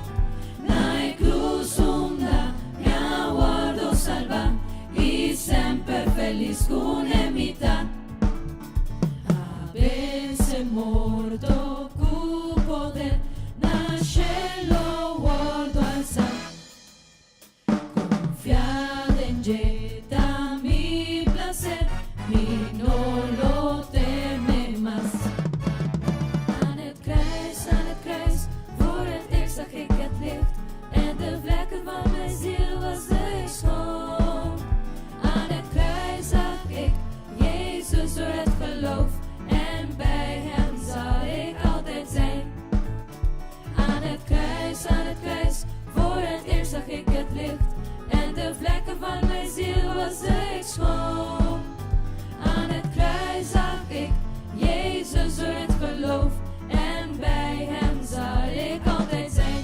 Nae cruz onda, mi aguardo salva y sempre feliz con emita. Avesse morto cu poder, nasce lo guardo alzar. Confiad en Jeta mi placer, mi no lo teme más. Aan het kruis, voor het eerst zag ik het licht en de vlekken van mijn ziel was ik schoon. Aan het kruis zag ik Jezus door het geloof en bij hem zal ik altijd zijn. Aan het kruis, voor het eerst zag ik het licht en de vlekken van mijn ziel was ik schoon. Aan het kruis zag ik Jezus door het geloof en bij hem zal ik altijd zijn.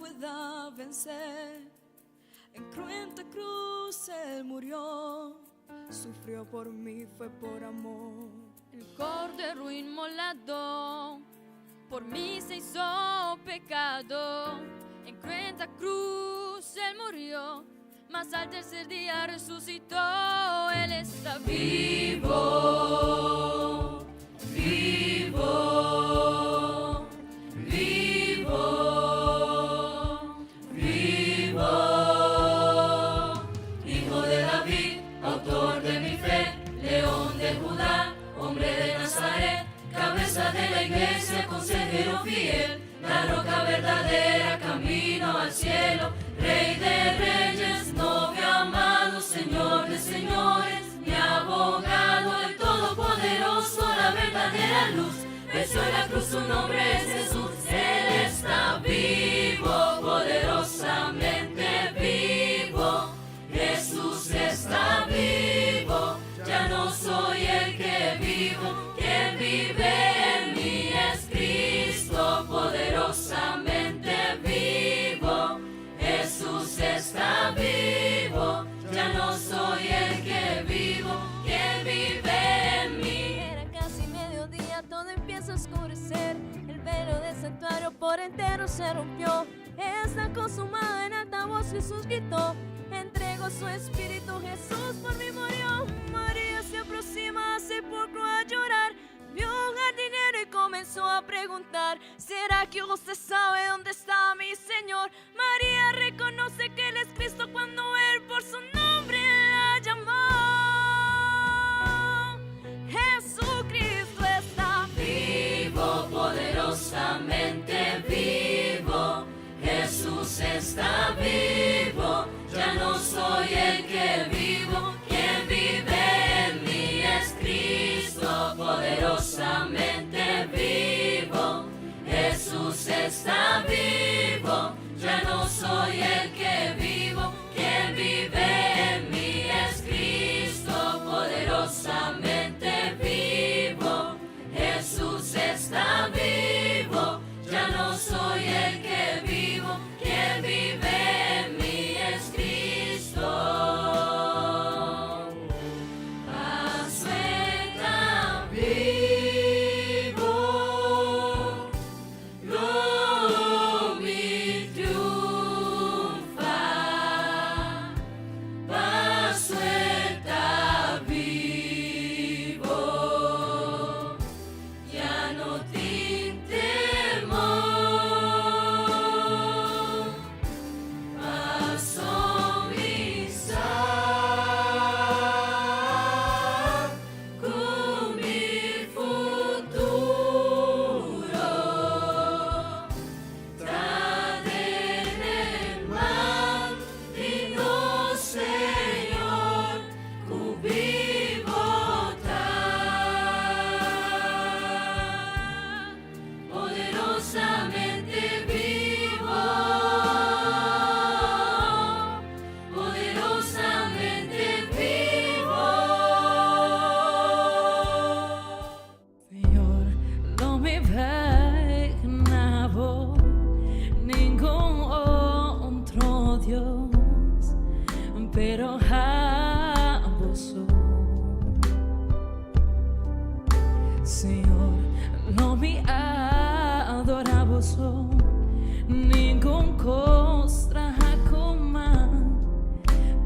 pueda vencer. En cruenta cruz Él murió, sufrió por mí, fue por amor. El cordero inmolado por mí se hizo pecado. En cruenta cruz Él murió, mas al tercer día resucitó. Él está vivo, vivo, vivo, vivo. Hijo de David, autor de mi fe, león de Judá, hombre de Nazaret, cabeza de la iglesia, consejero fiel, la roca verdadera, camino al cielo, Rey de reyes, novio amado, Señor de señores, mi abogado, el todopoderoso, la verdadera luz, venció en la cruz, su nombre es Jesús. Él está vivo, poderosamente vivo. Jesús está vivo, ya no soy el que vivo, quien vive en mí es Cristo, poderosamente vivo. Jesús está vivo, ya no soy el que vivo, quien vive en mí. Era casi mediodía, todo empieza a oscurecer. El velo del santuario por entero se rompió. Está consumado, en alta voz Jesús gritó. Entregó su espíritu, Jesús por mí murió. María se aproxima al sepulcro a llorar. Vio un jardinero y comenzó a preguntar: ¿será que usted sabe dónde está mi Señor? María reconoce que Él es Cristo cuando Él por su nombre la llamó. Jesucristo está vivo, poderosamente vivo. Jesús está vivo, ya no soy el que vivo, quien vive en mí es Cristo, poderosamente vivo. Jesús está vivo, ya no soy el que vivo, quien vive en mí es Cristo, poderosamente vivo. Jesús está vivo, ya no soy el que vivo, quien vive en mí es Cristo. Paso está vivo, no mi triunfa. Paso está vivo, ya no te temor. Paso misa con mi futuro. Tad en el mar, digno Señor, cubivota, poderosamente vivo, poderosamente vivo. Señor, no me imaginaba ningún otro Dios, pero a vos, Señor, no me adoraba ningún costra como,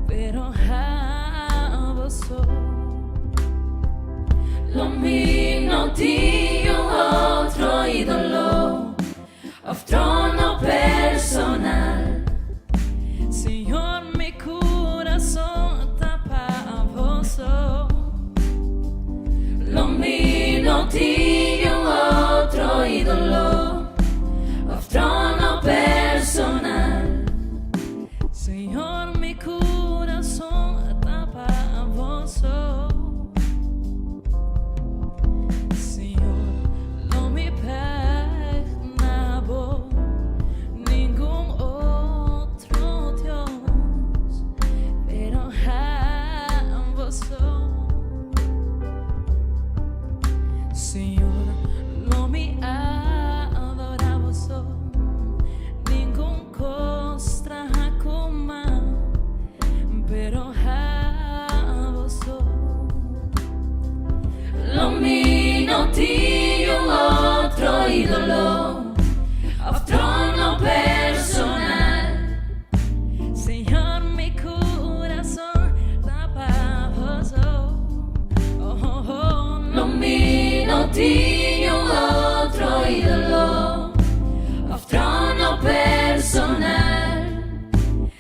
pero a vos. Lo mío no tiene otro ídolo, otro no personal. Señor, mi corazón está para vos. Lo mío no tiene otro ídolo, otro no personal. Señor, mi corazón está para vos. Señor, tinha outro ídolo, outro trono personal.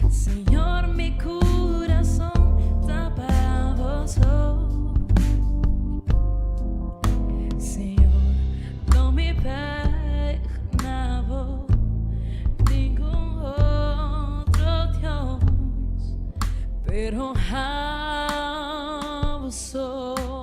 Señor, mi corazón está para vos. Señor, no me perdonaba ningún otro Dios, pero a vos.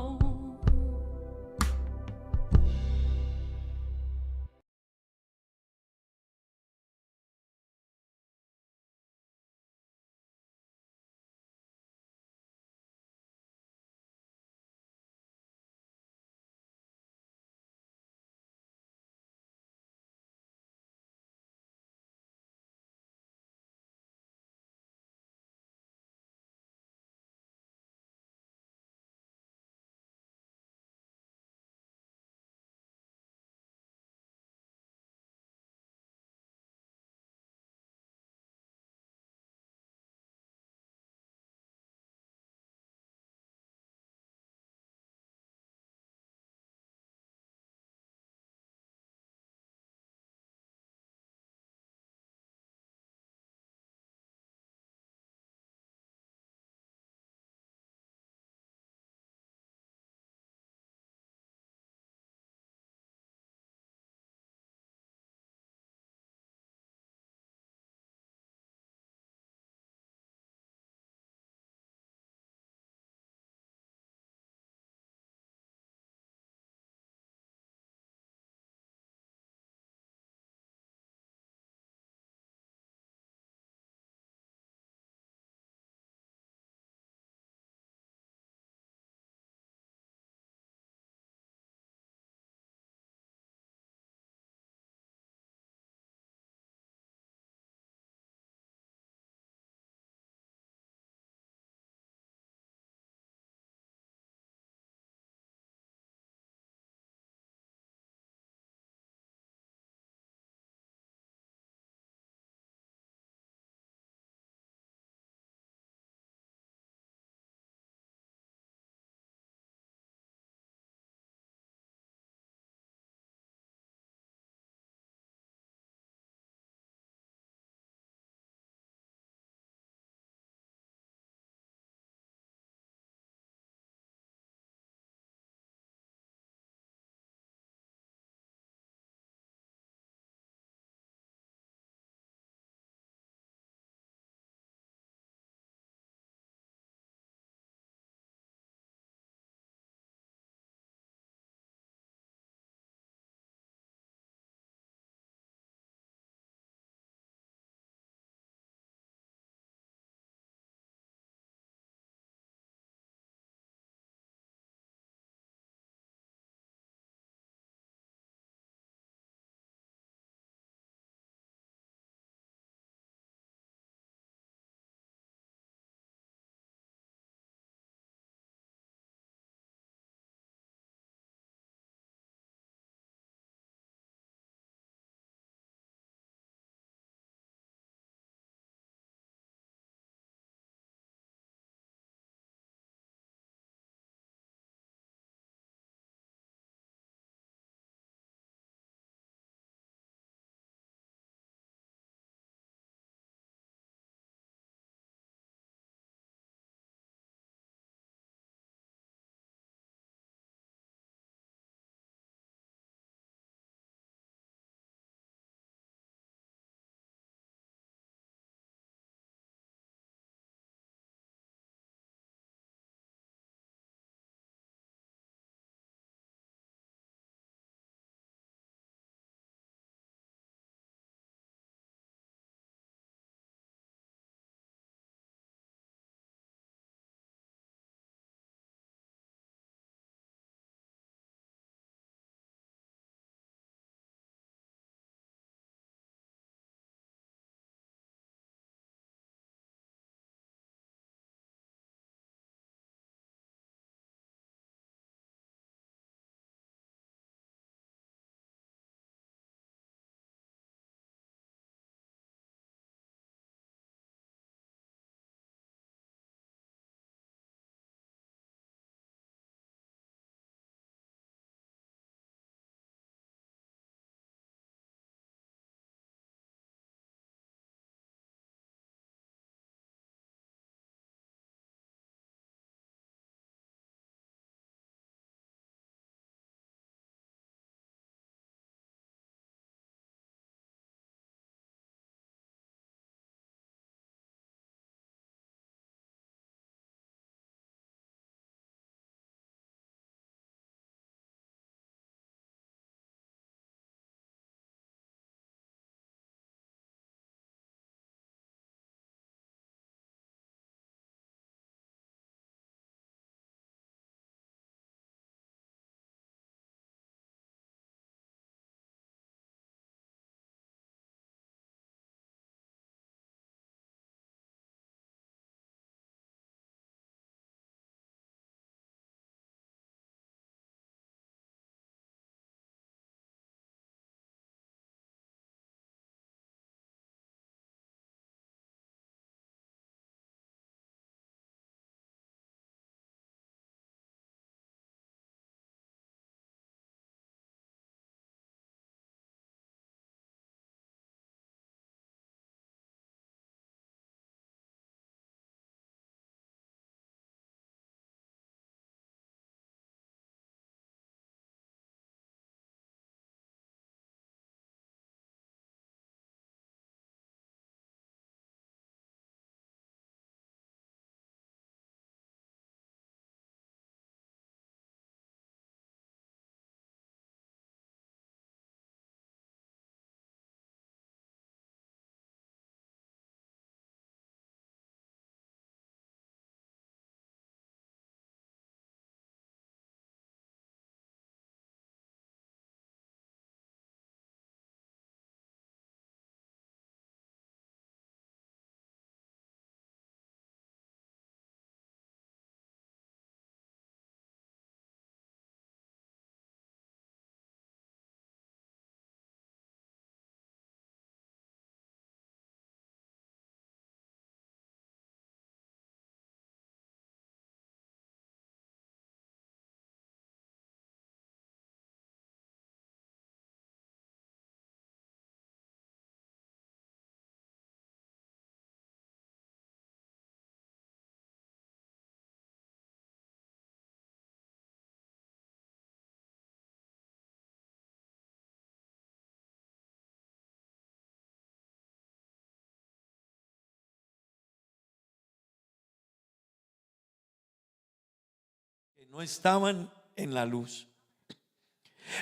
no estaban en la luz.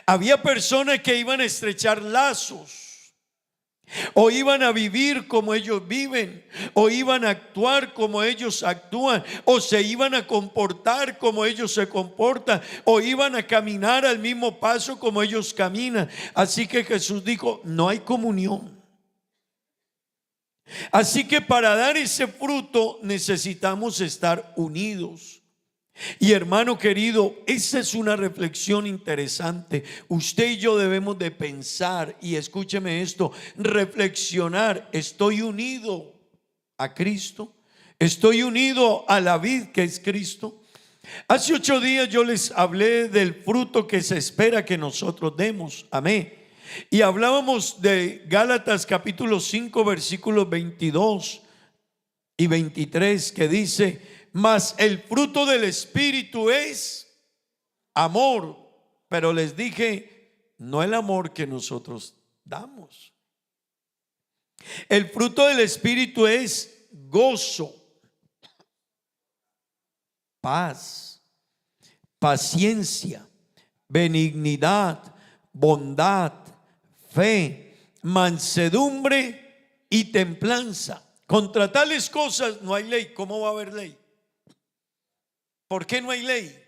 Había personas que iban a estrechar lazos, o iban a vivir como ellos viven, o iban a actuar como ellos actúan, o se iban a comportar como ellos se comportan, o iban a caminar al mismo paso como ellos caminan. Así que Jesús dijo: no hay comunión. Así que para dar ese fruto necesitamos estar unidos. Y hermano querido, esa es una reflexión interesante. Usted y yo debemos de pensar, y escúcheme esto, reflexionar: ¿estoy unido a Cristo? ¿Estoy unido a la vid que es Cristo? Hace 8 días yo les hablé del fruto que se espera que nosotros demos. Amén. Y hablábamos de Gálatas capítulo 5 versículos 22 y 23, que dice: mas el fruto del Espíritu es amor. Pero les dije, no el amor que nosotros damos. El fruto del Espíritu es gozo, paz, paciencia, benignidad, bondad, fe, mansedumbre y templanza. Contra tales cosas no hay ley. ¿Cómo va a haber ley? ¿Por qué no hay ley?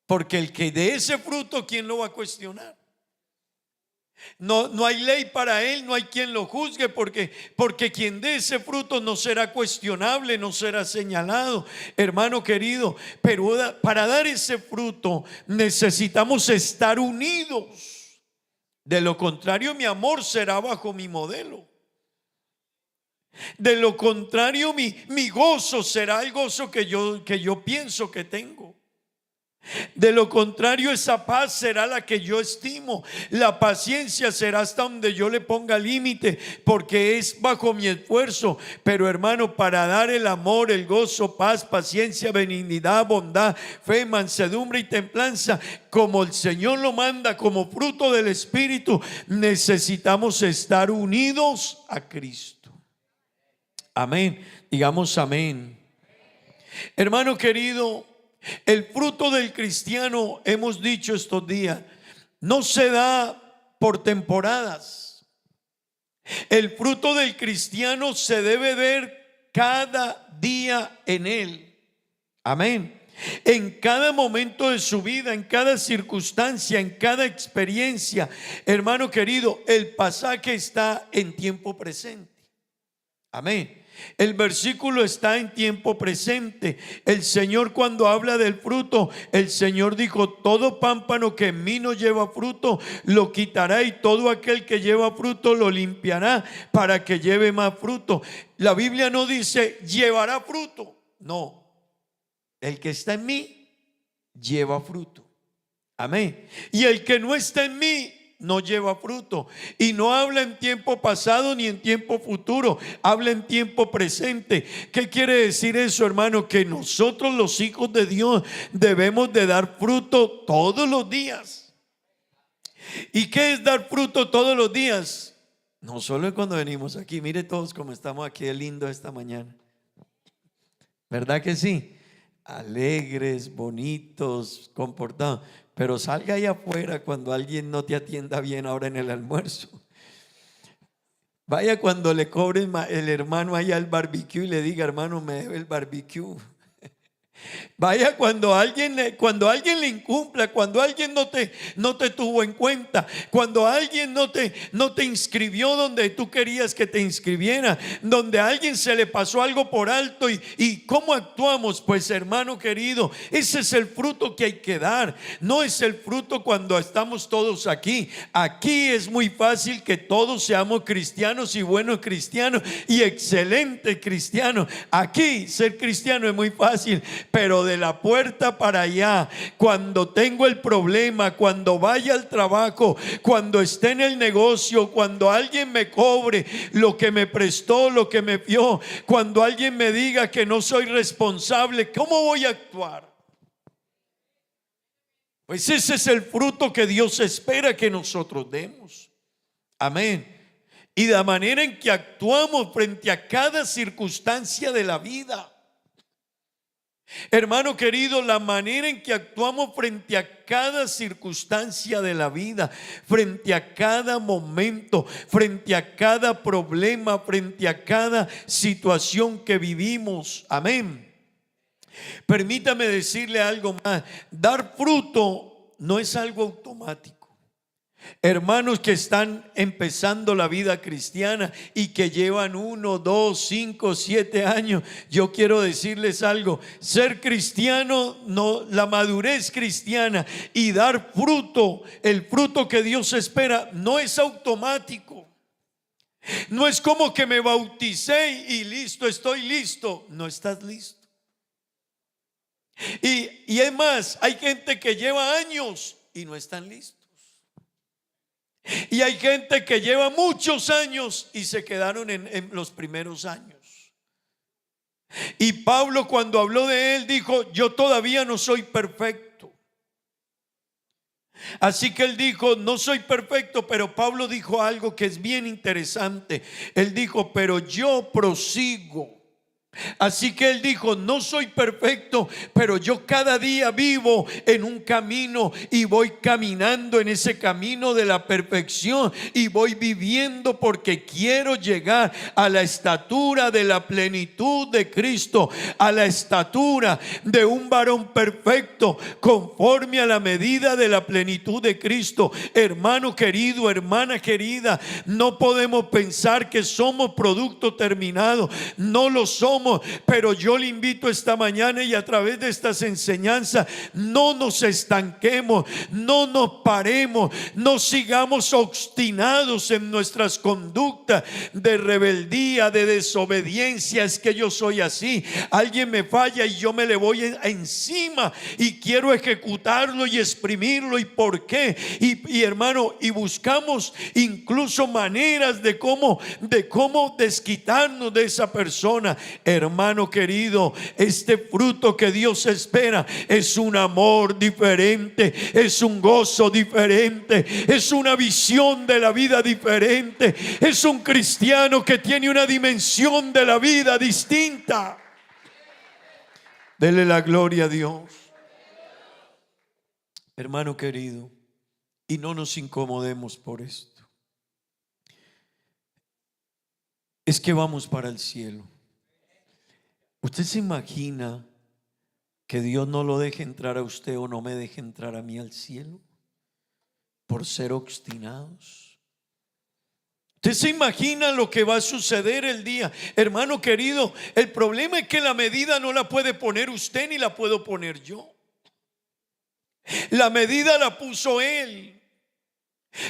Porque el que de ese fruto, ¿quién lo va a cuestionar? No hay ley para él, no hay quien lo juzgue, porque quien dé ese fruto no será cuestionable, no será señalado, hermano querido. Pero para dar ese fruto necesitamos estar unidos. De lo contrario, mi amor será bajo mi modelo. De lo contrario, mi gozo será el gozo que yo pienso que tengo. De lo contrario, esa paz será la que yo estimo. La paciencia será hasta donde yo le ponga límite, porque es bajo mi esfuerzo. Pero hermano, para dar el amor, el gozo, paz, paciencia, benignidad, bondad, fe, mansedumbre y templanza, como el Señor lo manda, como fruto del Espíritu, necesitamos estar unidos a Cristo. Amén. Digamos amén. Hermano querido, el fruto del cristiano, hemos dicho estos días, no se da por temporadas. El fruto del cristiano se debe ver cada día en él. Amén. En cada momento de su vida, en cada circunstancia, en cada experiencia. Hermano querido, el pasaje está en tiempo presente. Amén. El versículo está en tiempo presente. El Señor, cuando habla del fruto, el Señor dijo: todo pámpano que en mí no lleva fruto lo quitará, y todo aquel que lleva fruto lo limpiará para que lleve más fruto. La Biblia no dice llevará fruto, no. El que está en mí lleva fruto. Amén. Y el que no está en mí no lleva fruto. Y no habla en tiempo pasado ni en tiempo futuro, habla en tiempo presente. ¿Qué quiere decir eso, hermano? Que nosotros, los hijos de Dios, debemos de dar fruto todos los días. ¿Y qué es dar fruto todos los días? No solo cuando venimos aquí. Mire todos cómo estamos aquí de lindo esta mañana, ¿verdad que sí? Alegres, bonitos, comportados. Pero salga ahí afuera cuando alguien no te atienda bien ahora en el almuerzo. Vaya cuando le cobre el hermano allá al barbecue y le diga: hermano, me debe el barbecue. Vaya cuando alguien le incumpla, cuando alguien no te tuvo en cuenta, cuando alguien no te inscribió donde tú querías que te inscribiera, donde a alguien se le pasó algo por alto. ¿Y cómo actuamos? Pues hermano querido, ese es el fruto que hay que dar. No es el fruto cuando estamos todos aquí. Aquí es muy fácil que todos seamos cristianos y buenos cristianos y excelentes cristianos. Aquí ser cristiano es muy fácil. Pero de la puerta para allá, cuando tengo el problema, cuando vaya al trabajo, cuando esté en el negocio, cuando alguien me cobre lo que me prestó, lo que me dio, cuando alguien me diga que no soy responsable, ¿cómo voy a actuar? Pues ese es el fruto que Dios espera que nosotros demos. Amén. Y la manera en que actuamos frente a cada circunstancia de la vida. Hermano querido, la manera en que actuamos frente a cada circunstancia de la vida, frente a cada momento, frente a cada problema, frente a cada situación que vivimos. Amén. Permítame decirle algo más. Dar fruto no es algo automático. Hermanos que están empezando la vida cristiana y que llevan 1, 2, 5, 7 años, yo quiero decirles algo. Ser cristiano, no, la madurez cristiana y dar fruto, el fruto que Dios espera, no es automático. No es como que me bauticé y listo, estoy listo. No estás listo. Y es más, hay gente que lleva años y no están listos. Y hay gente que lleva muchos años y se quedaron en los primeros años. Y Pablo, cuando habló de él, dijo: yo todavía no soy perfecto. Así que él dijo: no soy perfecto. Pero Pablo dijo algo que es bien interesante. Él dijo: pero yo prosigo. Así que él dijo: no soy perfecto, pero yo cada día vivo en un camino y voy caminando en ese camino de la perfección y voy viviendo porque quiero llegar a la estatura de la plenitud de Cristo, a la estatura de un varón perfecto conforme a la medida de la plenitud de Cristo. Hermano querido, hermana querida, no podemos pensar que somos producto terminado. No lo somos. Pero yo le invito esta mañana y a través de estas enseñanzas, no nos estanquemos, no nos paremos, no sigamos obstinados en nuestras conductas de rebeldía, de desobediencia. Es que yo soy así, alguien me falla y yo me le voy encima y quiero ejecutarlo y exprimirlo. ¿Y por qué? Y hermano, y buscamos incluso maneras de cómo desquitarnos de esa persona. Hermano querido, este fruto que Dios espera es un amor diferente, es un gozo diferente, es una visión de la vida diferente, es un cristiano que tiene una dimensión de la vida distinta. Dele la gloria a Dios. Hermano querido, y no nos incomodemos por esto. Es que vamos para el cielo. ¿Usted se imagina que Dios no lo deje entrar a usted o no me deje entrar a mí al cielo por ser obstinados? ¿Usted se imagina lo que va a suceder el día? Hermano querido, el problema es que la medida no la puede poner usted ni la puedo poner yo. La medida la puso Él.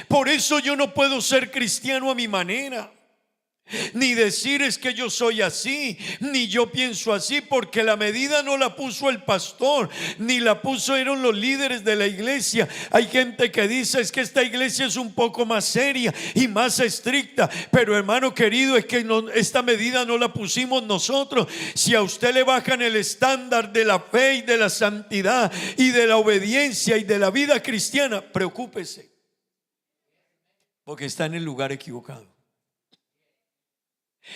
Por eso yo no puedo ser cristiano a mi manera, ni decir es que yo soy así, ni yo pienso así, porque la medida no la puso el pastor, ni la pusieron los líderes de la iglesia. Hay gente que dice es que esta iglesia es un poco más seria y más estricta, pero hermano querido, es que esta medida no la pusimos nosotros. Si a usted le bajan el estándar de la fe y de la santidad y de la obediencia y de la vida cristiana, preocúpese, porque está en el lugar equivocado.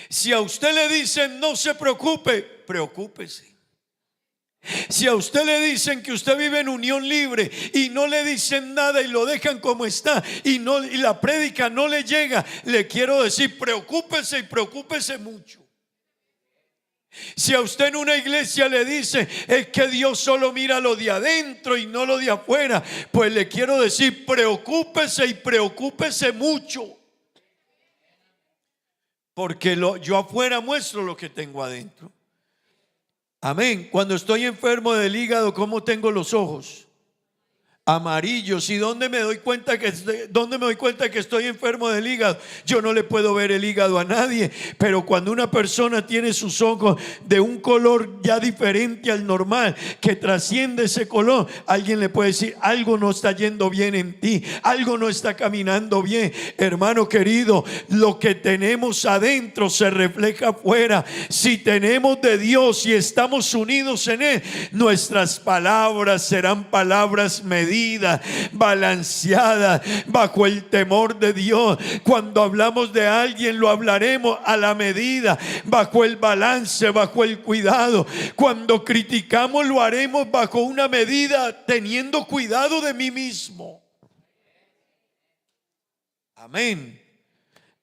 Si a usted le dicen no se preocupe, preocúpese. Si a usted le dicen que usted vive en unión libre y no le dicen nada y lo dejan como está y la prédica no le llega, le quiero decir, preocúpese y preocúpese mucho. Si a usted en una iglesia le dice es que Dios solo mira lo de adentro y no lo de afuera, pues le quiero decir, preocúpese y preocúpese mucho. Porque yo afuera muestro lo que tengo adentro. Amén. Cuando estoy enfermo del hígado, ¿cómo tengo los ojos? Amarillos. ¿Y dónde me doy cuenta que estoy enfermo del hígado? Yo no le puedo ver el hígado a nadie, pero cuando una persona tiene sus ojos de un color ya diferente al normal, que trasciende ese color, alguien le puede decir, algo no está yendo bien en ti, algo no está caminando bien. Hermano querido, lo que tenemos adentro se refleja afuera. Si tenemos de Dios y estamos unidos en Él, nuestras palabras serán palabras medidas, medida, balanceada, bajo el temor de Dios. Cuando hablamos de alguien, lo hablaremos a la medida, bajo el balance, bajo el cuidado. Cuando criticamos, lo haremos bajo una medida, teniendo cuidado de mí mismo. Amén.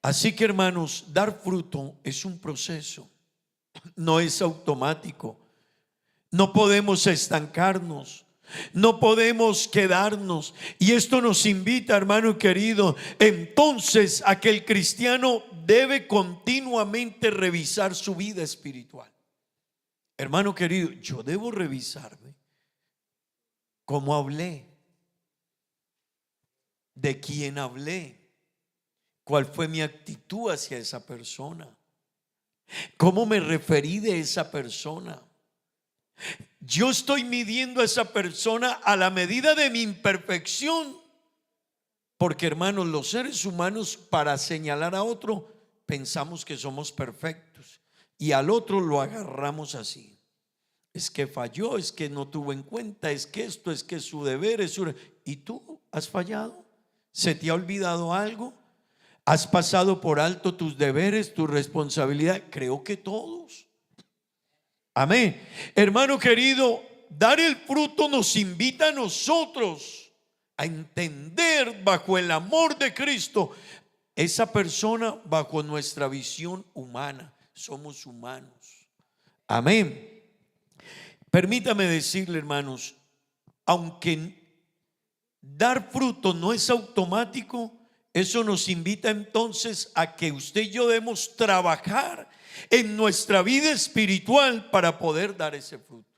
Así que, hermanos, dar fruto es un proceso, no es automático. No podemos estancarnos, no podemos quedarnos. Y esto nos invita, hermano querido, entonces a que el cristiano debe continuamente revisar su vida espiritual. Hermano querido, yo debo revisarme cómo hablé, de quién hablé, cuál fue mi actitud hacia esa persona, cómo me referí de esa persona. Yo estoy midiendo a esa persona a la medida de mi imperfección, porque, hermanos, los seres humanos, para señalar a otro, pensamos que somos perfectos y al otro lo agarramos así. Es que falló, es que no tuvo en cuenta, es que esto, es que su deber es su... ¿Y tú has fallado? ¿Se te ha olvidado algo? ¿Has pasado por alto tus deberes, tu responsabilidad? Creo que todos. Amén. Hermano querido, dar el fruto nos invita a nosotros a entender bajo el amor de Cristo esa persona bajo nuestra visión humana. Somos humanos. Amén. Permítame decirle, hermanos, aunque dar fruto no es automático, eso nos invita entonces a que usted y yo debemos trabajar en nuestra vida espiritual para poder dar ese fruto.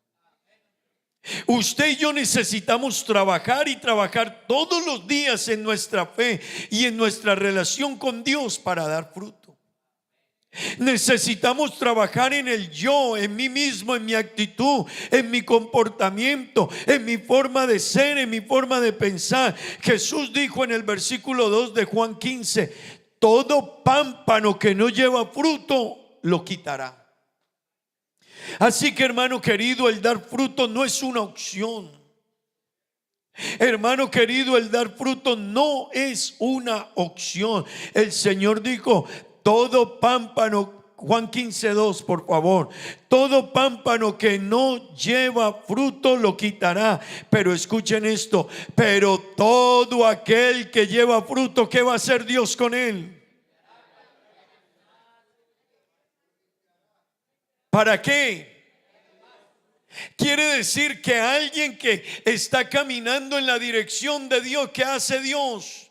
Usted y yo necesitamos trabajar y trabajar todos los días en nuestra fe y en nuestra relación con Dios para dar fruto. Necesitamos trabajar en el yo, en mí mismo, en mi actitud, en mi comportamiento, en mi forma de ser, en mi forma de pensar. Jesús dijo en el versículo 2 de Juan 15: todo pámpano que no lleva fruto lo quitará. Así que, hermano querido, el dar fruto no es una opción. Hermano querido, el dar fruto no es una opción. El Señor dijo: todo pámpano, Juan 15:2, por favor, todo pámpano que no lleva fruto lo quitará. Pero escuchen esto: pero todo aquel que lleva fruto, ¿qué va a hacer Dios con él? ¿Para qué? Quiere decir que alguien que está caminando en la dirección de Dios, ¿qué hace Dios?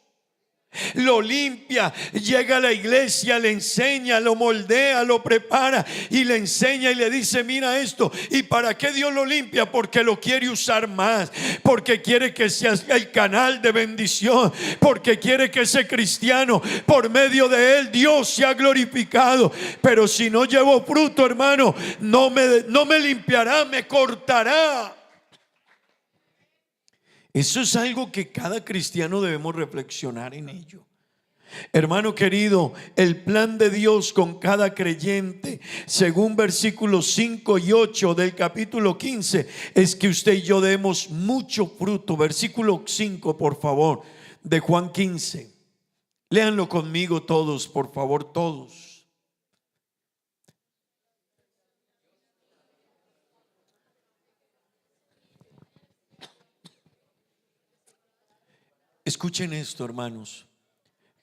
Lo limpia, llega a la iglesia, le enseña, lo moldea, lo prepara y le enseña y le dice: mira esto. ¿Y para qué Dios lo limpia? Porque lo quiere usar más, porque quiere que sea el canal de bendición, porque quiere que ese cristiano, por medio de él, Dios sea glorificado. Pero si no llevo fruto, hermano, no me limpiará, me cortará. Eso es algo que cada cristiano debemos reflexionar en ello. Hermano querido, el plan de Dios con cada creyente, según versículos 5 y 8 del capítulo 15, es que usted y yo demos mucho fruto. Versículo 5, por favor, de Juan 15. Léanlo conmigo todos, por favor, todos. Escuchen esto, hermanos.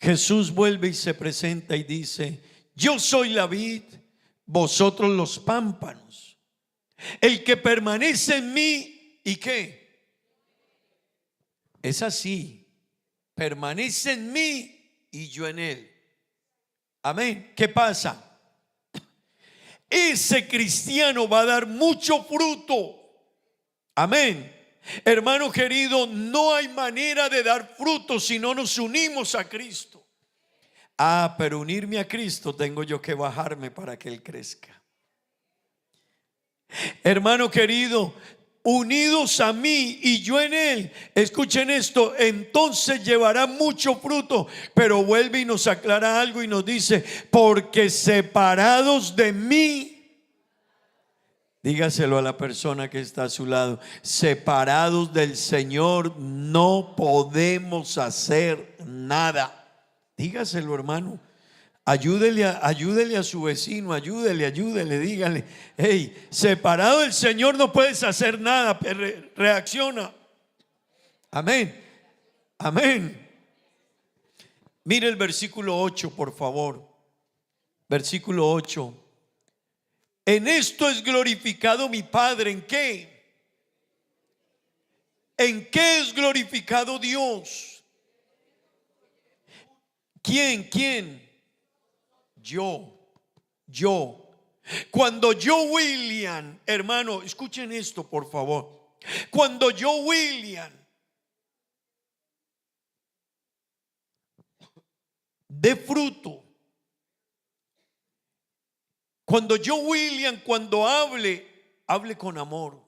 Jesús vuelve y se presenta y dice: yo soy la vid, vosotros los pámpanos. El que permanece en mí, ¿y qué? Es así, permanece en mí y yo en él. Amén. ¿Qué pasa? Ese cristiano va a dar mucho fruto. Amén. Hermano querido, no hay manera de dar fruto si no nos unimos a Cristo. Pero unirme a Cristo tengo yo que bajarme para que Él crezca. Hermano querido, unidos a mí y yo en Él, escuchen esto, entonces llevará mucho fruto. Pero vuelve y nos aclara algo y nos dice: porque separados de mí Dígaselo a la persona que está a su lado. Separados del Señor no podemos hacer nada. Dígaselo, hermano. Ayúdele a su vecino, ayúdele, dígale: hey, separado del Señor no puedes hacer nada. Reacciona. Amén. Amén. Mire el versículo 8, por favor. Versículo 8. En esto es glorificado mi Padre. ¿En qué? ¿En qué es glorificado Dios? ¿Quién? Yo. Cuando yo, William, hermano, escuchen esto, por favor. Cuando yo, William, dé fruto, cuando yo, William, cuando hable con amor.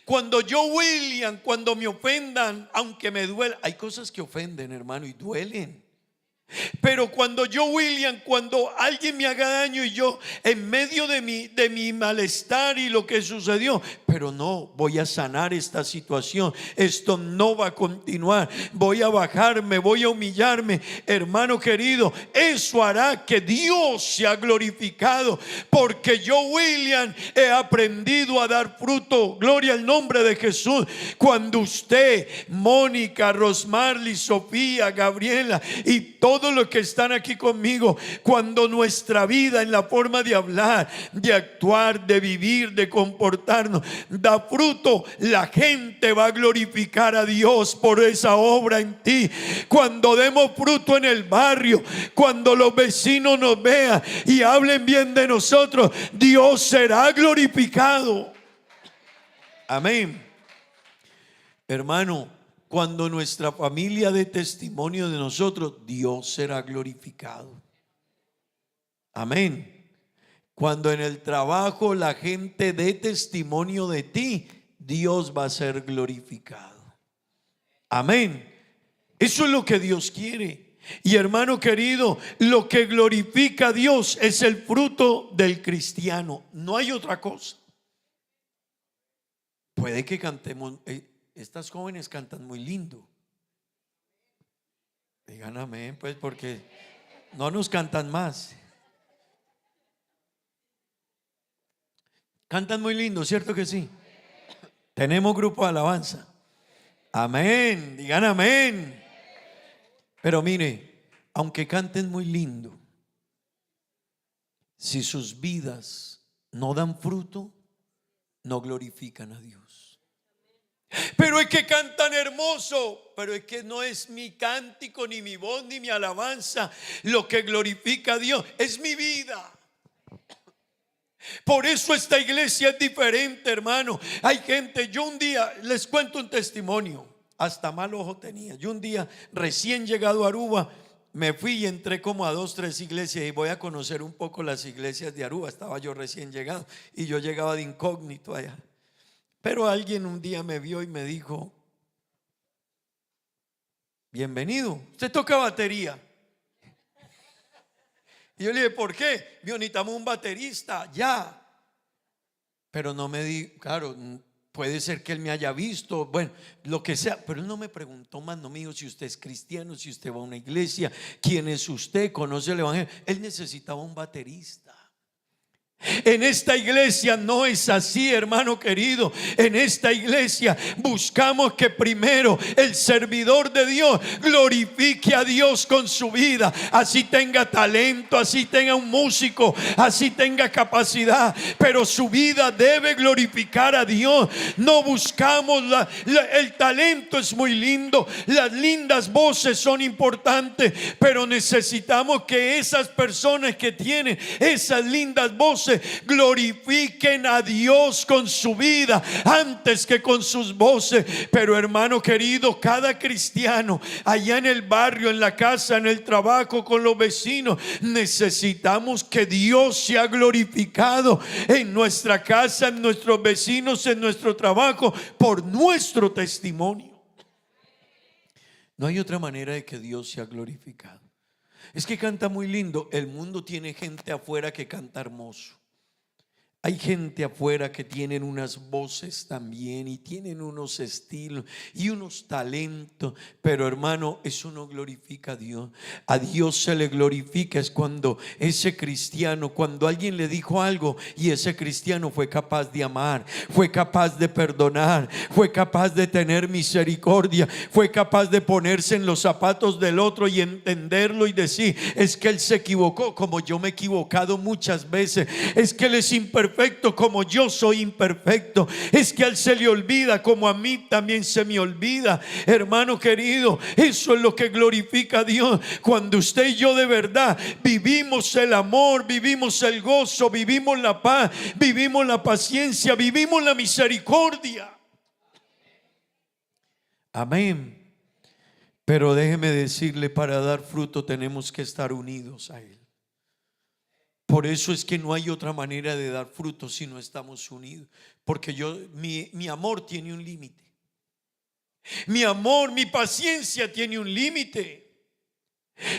Cuando yo, William, cuando me ofendan, aunque me duela. Hay cosas que ofenden, hermano, y duelen. Pero cuando yo, William, cuando alguien me haga daño y yo en medio de mi malestar y lo que sucedió, pero no, voy a sanar esta situación, esto no va a continuar, voy a bajarme, voy a humillarme, hermano querido, eso hará que Dios sea glorificado, porque yo, William, he aprendido a dar fruto. Gloria al nombre de Jesús. Cuando usted, Mónica, Rosmarly, Sofía, Gabriela y todos los que están aquí conmigo, cuando nuestra vida en la forma de hablar, de actuar, de vivir, de comportarnos da fruto, la gente va a glorificar a Dios por esa obra en ti. Cuando demos fruto en el barrio, cuando los vecinos nos vean y hablen bien de nosotros, Dios será glorificado. Amén. Hermano, cuando nuestra familia dé testimonio de nosotros, Dios será glorificado. Amén. Cuando en el trabajo la gente dé testimonio de ti, Dios va a ser glorificado. Amén. Eso es lo que Dios quiere. Y hermano querido, lo que glorifica a Dios es el fruto del cristiano. No hay otra cosa. Puede que cantemos. Estas jóvenes cantan muy lindo. Digan amén, pues, porque no nos cantan más. Cantan muy lindo, ¿cierto que sí? Tenemos grupo de alabanza. Amén, digan amén. Pero mire, aunque canten muy lindo, si sus vidas no dan fruto, no glorifican a Dios. Pero es que cantan hermoso, pero es que no es mi cántico, ni mi voz, ni mi alabanza lo que glorifica a Dios, es mi vida. Por eso esta iglesia es diferente, hermano. Hay gente, yo un día les cuento un testimonio, hasta mal ojo tenía. Yo un día recién llegado a Aruba, me fui y entré como a 2, 3 iglesias y voy a conocer un poco las iglesias de Aruba. Estaba yo recién llegado y yo llegaba de incógnito allá. Pero alguien un día me vio y me dijo: bienvenido, usted toca batería. Y yo le dije: ¿por qué? Necesitamos un baterista ya. Pero no me di, claro, puede ser que él me haya visto, bueno, lo que sea, pero él no me preguntó más, no me dijo si usted es cristiano, si usted va a una iglesia, quién es usted, conoce el evangelio. Él necesitaba un baterista. En esta iglesia no es así, hermano querido. En esta iglesia buscamos que primero el servidor de Dios glorifique a Dios con su vida. Así tenga talento, así tenga un músico, así tenga capacidad, pero su vida debe glorificar a Dios. No buscamos el talento es muy lindo, las lindas voces son importantes, pero necesitamos que esas personas que tienen esas lindas voces glorifiquen a Dios con su vida antes que con sus voces. Pero hermano querido, cada cristiano allá en el barrio, en la casa, en el trabajo, con los vecinos, necesitamos que Dios sea glorificado en nuestra casa, en nuestros vecinos, en nuestro trabajo, por nuestro testimonio. No hay otra manera de que Dios sea glorificado. Es que canta muy lindo. El mundo tiene gente afuera que canta hermoso. Hay gente afuera que tienen unas voces también y tienen unos estilos y unos talentos, pero hermano, eso no glorifica a Dios. A Dios se le glorifica es cuando ese cristiano, cuando alguien le dijo algo y ese cristiano fue capaz de amar, fue capaz de perdonar, fue capaz de tener misericordia, fue capaz de ponerse en los zapatos del otro y entenderlo y decir: es que él se equivocó como yo me he equivocado muchas veces, es que él es imperfecto como yo soy imperfecto, es que a él se le olvida como a mí también se me olvida. Hermano querido, eso es lo que glorifica a Dios, cuando usted y yo de verdad vivimos el amor, vivimos el gozo, vivimos la paz, vivimos la paciencia, vivimos la misericordia. Amén. Pero déjeme decirle, para dar fruto tenemos que estar unidos a Él. Por eso es que no hay otra manera de dar fruto si no estamos unidos. Porque mi amor tiene un límite. Mi amor, mi paciencia tiene un límite.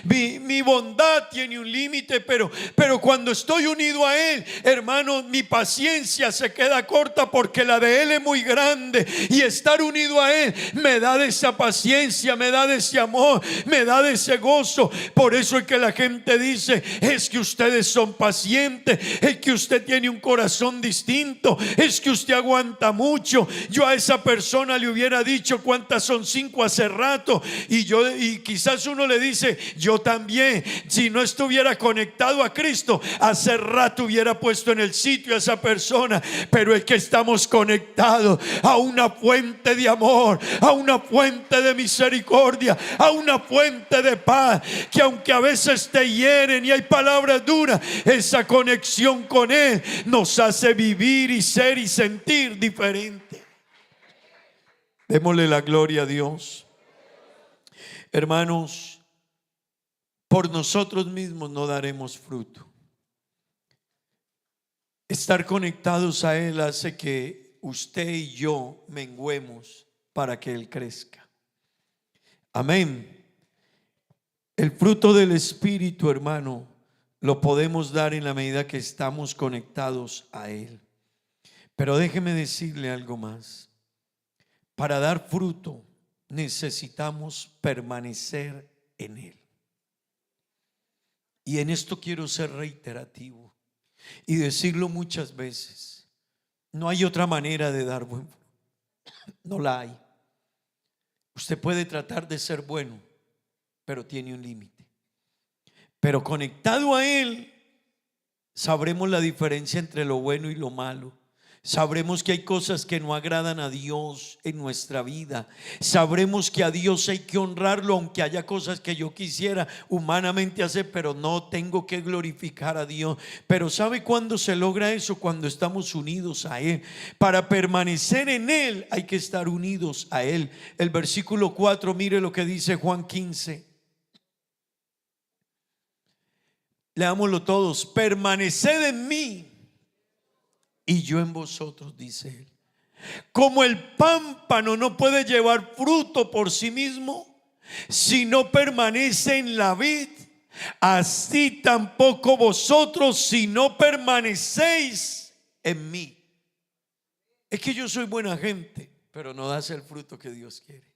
Mi bondad tiene un límite, pero cuando estoy unido a Él, hermano, mi paciencia se queda corta porque la de Él es muy grande. Y estar unido a Él me da de esa paciencia, me da de ese amor, me da de ese gozo. Por eso es que la gente dice: es que ustedes son pacientes, es que usted tiene un corazón distinto, es que usted aguanta mucho. Yo a esa persona le hubiera dicho: ¿cuántas son 5 hace rato? Y quizás uno le dice: yo también, si no estuviera conectado a Cristo, hace rato hubiera puesto en el sitio a esa persona. Pero es que estamos conectados a una fuente de amor, a una fuente de misericordia, a una fuente de paz, que aunque a veces te hieren y hay palabras duras, esa conexión con Él nos hace vivir y ser y sentir diferente. Démosle la gloria a Dios. Hermanos, por nosotros mismos no daremos fruto. Estar conectados a Él hace que usted y yo menguemos para que Él crezca. Amén. El fruto del Espíritu, hermano, lo podemos dar en la medida que estamos conectados a Él. Pero déjeme decirle algo más. Para dar fruto necesitamos permanecer en Él. Y en esto quiero ser reiterativo y decirlo muchas veces: no hay otra manera de dar buen fruto. No la hay. Usted puede tratar de ser bueno, pero tiene un límite. Pero conectado a Él, sabremos la diferencia entre lo bueno y lo malo. Sabremos que hay cosas que no agradan a Dios en nuestra vida. Sabremos que a Dios hay que honrarlo, aunque haya cosas que yo quisiera humanamente hacer, pero no tengo que glorificar a Dios. Pero ¿sabe cuándo se logra eso? Cuando estamos unidos a Él. Para permanecer en Él hay que estar unidos a Él. El versículo 4, mire lo que dice Juan 15. Leámoslo todos. Permaneced en mí y yo en vosotros, dice Él. Como el pámpano no puede llevar fruto por sí mismo si no permanece en la vid, así tampoco vosotros si no permanecéis en mí. Es que yo soy buena gente, pero no das el fruto que Dios quiere.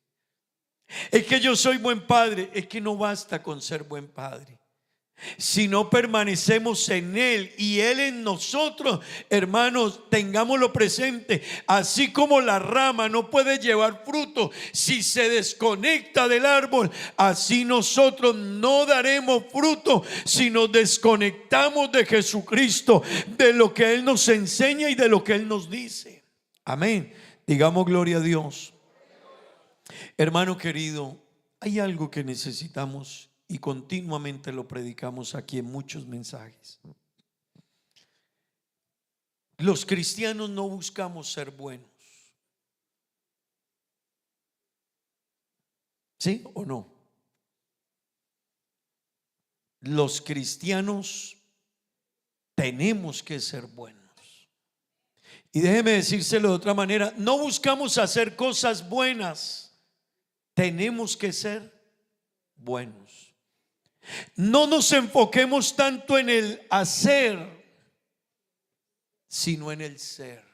Es que yo soy buen padre, es que no basta con ser buen padre. Si no permanecemos en Él y Él en nosotros, hermanos, tengámoslo presente. Así como la rama no puede llevar fruto si se desconecta del árbol, así nosotros no daremos fruto si nos desconectamos de Jesucristo, de lo que Él nos enseña y de lo que Él nos dice. Amén. Digamos gloria a Dios. Hermano querido, hay algo que necesitamos y continuamente lo predicamos aquí en muchos mensajes. Los cristianos no buscamos ser buenos. ¿Sí o no? Los cristianos tenemos que ser buenos. Y déjeme decírselo de otra manera: no buscamos hacer cosas buenas, tenemos que ser buenos. No nos enfoquemos tanto en el hacer, sino en el ser.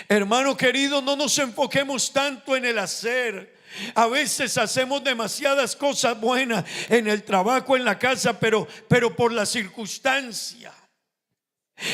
Hermano querido, no nos enfoquemos tanto en el hacer. A veces hacemos demasiadas cosas buenas en el trabajo, en la casa, pero por la circunstancia.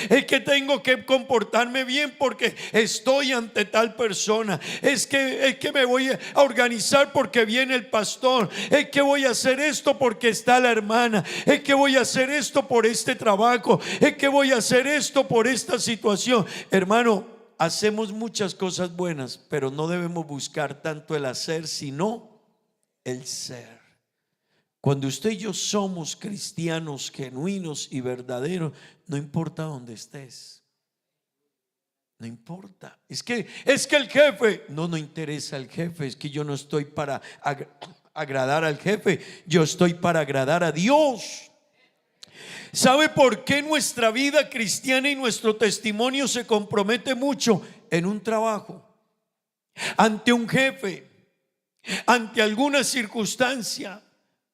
Es que tengo que comportarme bien porque estoy ante tal persona. Es que me voy a organizar porque viene el pastor. Es que voy a hacer esto porque está la hermana. Es que voy a hacer esto por este trabajo. Es que voy a hacer esto por esta situación. Hermano, hacemos muchas cosas buenas, pero no debemos buscar tanto el hacer, sino el ser. Cuando usted y yo somos cristianos genuinos y verdaderos, no importa dónde estés, no importa. Es que el jefe, no interesa el jefe. Es que yo no estoy para agradar al jefe, yo estoy para agradar a Dios. ¿Sabe por qué nuestra vida cristiana y nuestro testimonio se compromete mucho en un trabajo, ante un jefe, ante alguna circunstancia?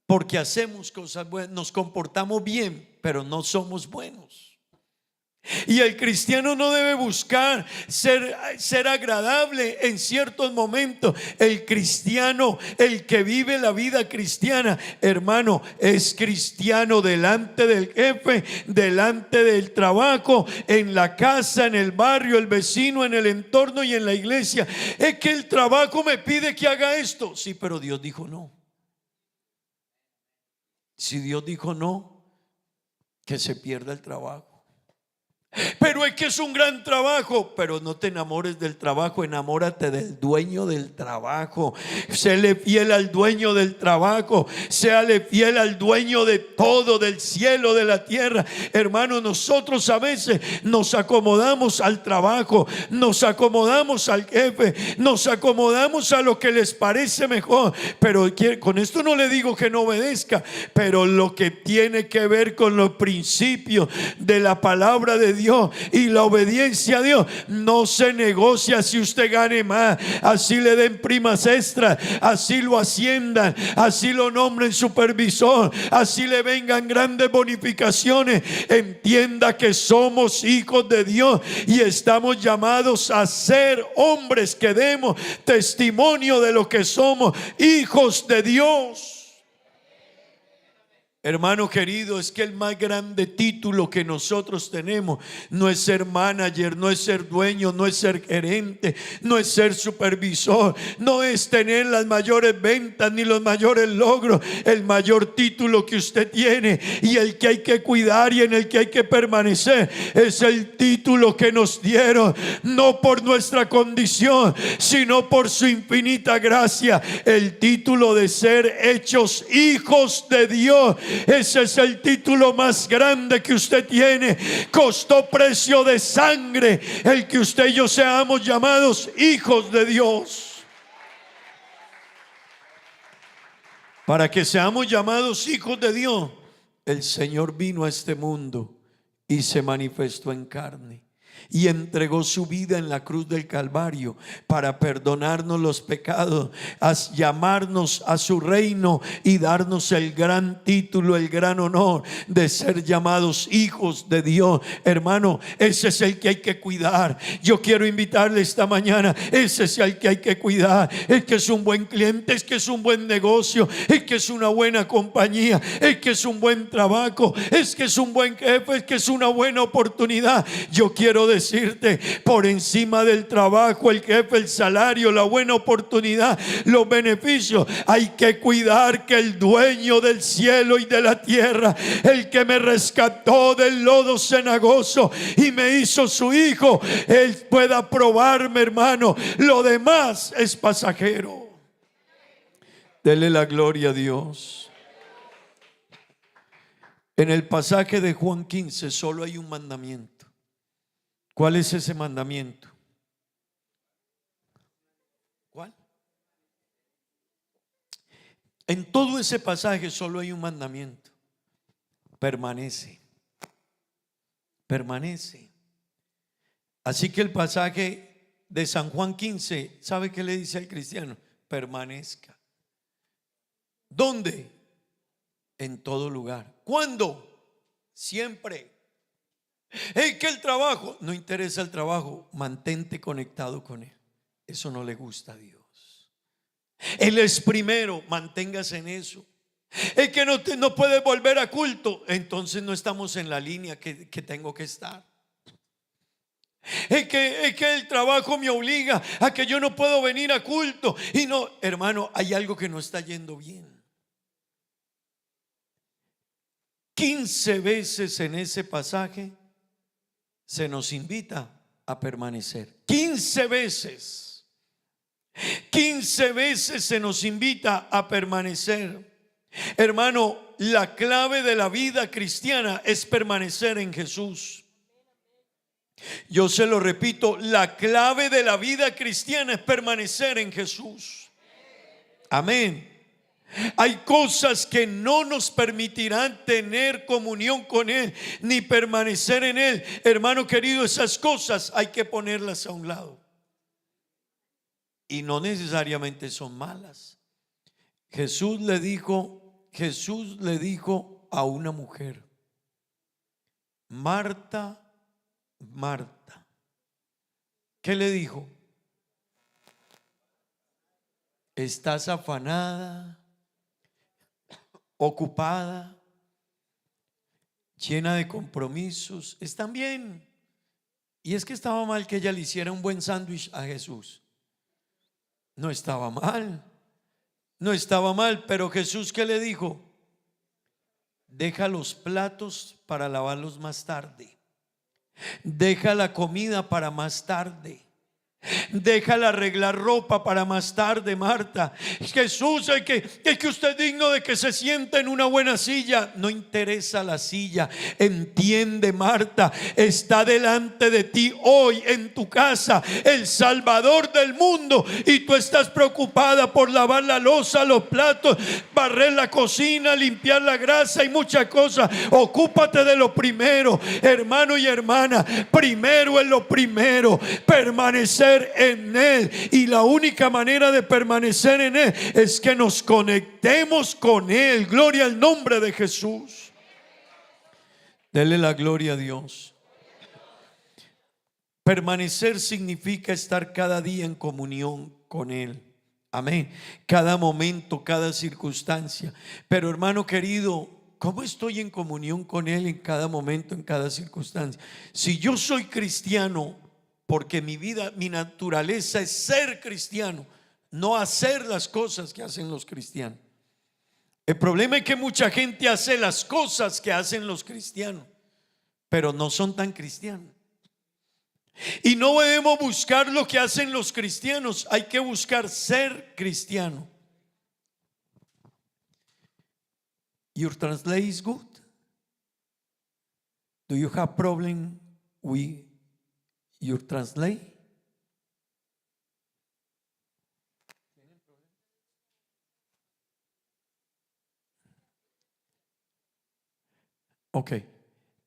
Porque hacemos cosas buenas, nos comportamos bien, pero no somos buenos. Y el cristiano no debe buscar ser agradable en ciertos momentos. El cristiano, el que vive la vida cristiana, hermano, es cristiano delante del jefe, delante del trabajo, en la casa, en el barrio, el vecino, en el entorno y en la iglesia. Es que el trabajo me pide que haga esto. Sí, pero Dios dijo no. Si Dios dijo no, que se pierda el trabajo. Pero es que es un gran trabajo. Pero no te enamores del trabajo, enamórate del dueño del trabajo. Séle fiel al dueño del trabajo. Séale fiel al dueño de todo, del cielo, de la tierra. Hermano, nosotros a veces nos acomodamos al trabajo, nos acomodamos al jefe, nos acomodamos a lo que les parece mejor. Pero con esto no le digo que no obedezca, pero lo que tiene que ver con los principios de la palabra de Dios y la obediencia a Dios no se negocia. Si usted gane más, así le den primas extras, así lo asciendan, así lo nombren supervisor, así le vengan grandes bonificaciones, entienda que somos hijos de Dios y estamos llamados a ser hombres que demos testimonio de lo que somos, hijos de Dios. Hermano querido, es que el más grande título que nosotros tenemos no es ser manager, no es ser dueño, no es ser gerente, no es ser supervisor, no es tener las mayores ventas ni los mayores logros. El mayor título que usted tiene y el que hay que cuidar y en el que hay que permanecer es el título que nos dieron, no por nuestra condición, sino por su infinita gracia, el título de ser hechos hijos de Dios. Ese es el título más grande que usted tiene. Costó precio de sangre el que usted y yo seamos llamados hijos de Dios. Para que seamos llamados hijos de Dios, el Señor vino a este mundo y se manifestó en carne y entregó su vida en la cruz del Calvario para perdonarnos los pecados, a llamarnos a su reino y darnos el gran título, el gran honor de ser llamados hijos de Dios. Hermano, ese es el que hay que cuidar. Yo quiero invitarle esta mañana, ese es el que hay que cuidar. Es que es un buen cliente, es que es un buen negocio, es que es una buena compañía, es que es un buen trabajo, es que es un buen jefe, es que es una buena oportunidad. Yo quiero decirte, por encima del trabajo, el jefe, el salario, la buena oportunidad, los beneficios, hay que cuidar que el dueño del cielo y de la tierra, el que me rescató del lodo cenagoso y me hizo su hijo, él pueda probarme, hermano. Lo demás es pasajero. Dele la gloria a Dios. En el pasaje de Juan 15 solo hay un mandamiento. ¿Cuál es ese mandamiento? ¿Cuál? En todo ese pasaje solo hay un mandamiento. Permanece. Permanece. Así que el pasaje de San Juan 15, ¿sabe qué le dice al cristiano? Permanezca. ¿Dónde? En todo lugar. ¿Cuándo? Siempre. Es que el trabajo, no interesa el trabajo, mantente conectado con Él. Eso no le gusta a Dios. Él es primero, manténgase en eso. Es que no puedes volver a culto, entonces no estamos en la línea que tengo que estar. Es que el trabajo me obliga a que yo no puedo venir a culto. Y no, hermano, hay algo que no está yendo bien. 15 veces en ese pasaje se nos invita a permanecer. 15 veces. 15 veces se nos invita a permanecer. Hermano, la clave de la vida cristiana es permanecer en Jesús. Yo se lo repito, la clave de la vida cristiana es permanecer en Jesús. Amén. Hay cosas que no nos permitirán tener comunión con Él, ni permanecer en Él. Hermano querido, esas cosas hay que ponerlas a un lado. Y no necesariamente son malas. Jesús le dijo a una mujer: Marta, Marta. ¿Qué le dijo? Estás afanada, ocupada, llena de compromisos. Están bien. Y es que estaba mal que ella le hiciera un buen sándwich a Jesús. No estaba mal. No estaba mal, pero Jesús, ¿qué le dijo? Deja los platos para lavarlos más tarde. Deja la comida para más tarde. Déjala arreglar ropa para más tarde, Marta. Jesús, es que usted es digno de que se siente en una buena silla. No interesa la silla. Entiende, Marta, está delante de ti hoy en tu casa el Salvador del mundo, y tú estás preocupada por lavar la loza, los platos, barrer la cocina, limpiar la grasa y muchas cosas. Ocúpate de lo primero, hermano y hermana. Primero es lo primero, permanecer en Él. Y la única manera de permanecer en Él es que nos conectemos con Él. Gloria al nombre de Jesús. Dele la gloria a Dios. Permanecer significa estar cada día en comunión con Él. Amén. Cada momento, cada circunstancia. Pero hermano querido, ¿cómo estoy en comunión con Él en cada momento, en cada circunstancia? Si yo soy cristiano, porque mi vida, mi naturaleza es ser cristiano, no hacer las cosas que hacen los cristianos. El problema es que mucha gente hace las cosas que hacen los cristianos, pero no son tan cristianos. Y no debemos buscar lo que hacen los cristianos, hay que buscar ser cristiano. Your translate is good? Do you have problem with your translate? Ok,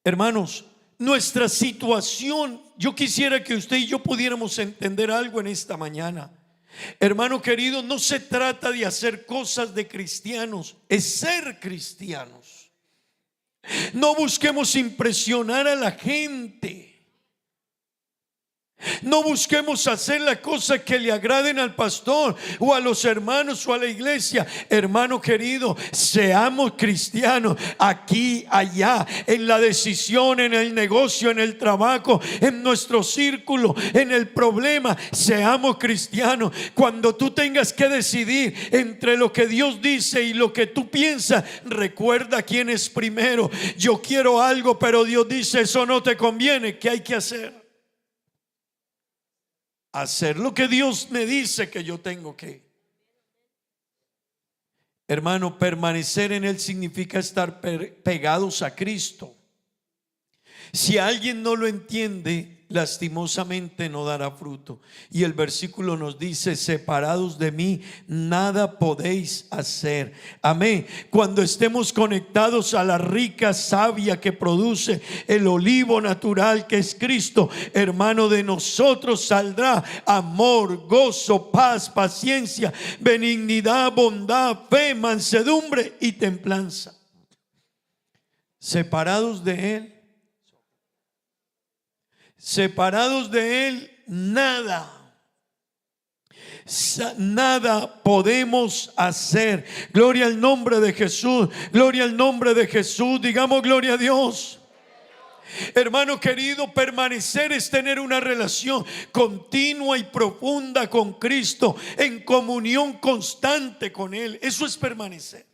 hermanos, nuestra situación, yo quisiera que usted y yo pudiéramos entender algo en esta mañana. Hermano querido, no se trata de hacer cosas de cristianos, es ser cristianos. No busquemos impresionar a la gente. No busquemos hacer las cosas que le agraden al pastor o a los hermanos o a la iglesia. Hermano querido, seamos cristianos aquí, allá, en la decisión, en el negocio, en el trabajo, en nuestro círculo, en el problema. Seamos cristianos. Cuando tú tengas que decidir entre lo que Dios dice y lo que tú piensas, recuerda quién es primero. Yo quiero algo, pero Dios dice eso no te conviene. ¿Qué hay que hacer? Hacer lo que Dios me dice que yo tengo que. Hermano, permanecer en Él significa estar pegados a Cristo. Si alguien no lo entiende, lastimosamente no dará fruto. Y el versículo nos dice: separados de mí nada podéis hacer. Amén. Cuando estemos conectados a la rica savia que produce el olivo natural que es Cristo, hermano, de nosotros saldrá amor, gozo, paz, paciencia, benignidad, bondad, fe, mansedumbre y templanza. Separados de Él Separados de Él, nada. Nada podemos hacer. Gloria al nombre de Jesús. Gloria al nombre de Jesús. Digamos gloria a Dios. Hermano querido, permanecer es tener una relación continua y profunda con Cristo, en comunión constante con Él. Eso es permanecer.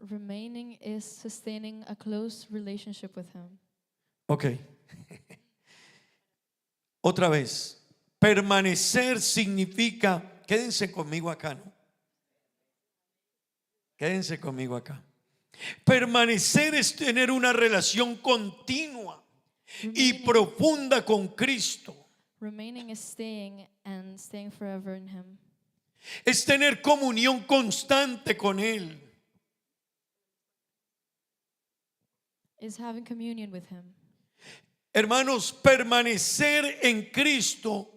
Remaining is sustaining a close relationship with Him. Ok. Otra vez. Permanecer significa, quédense conmigo acá, ¿no? Quédense conmigo acá. Permanecer es tener una relación continua y profunda con Cristo. Remaining is staying and staying forever in Him. Es tener comunión constante con Él. Is having communion with Him. Hermanos, permanecer en Cristo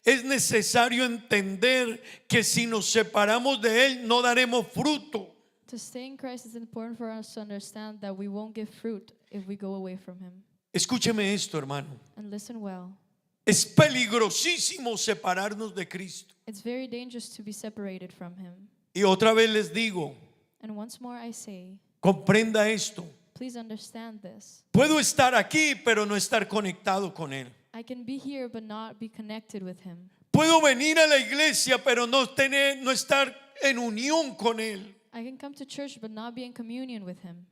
es necesario entender que si nos separamos de Él no daremos fruto. To stay in Christ is important for us to understand that we won't give fruit if we go away from Him. Escúcheme esto, hermano. And listen well. Es peligrosísimo separarnos de Cristo. It's very dangerous to be separated from Him. Y otra vez les digo, And once more I say, comprenda esto. please understand this. Puedo estar aquí, pero no estar conectado con Él. I can be here but not be connected with Him. Puedo venir a la iglesia, pero no estar en unión con Él. I can come to church but not be in communion with Him.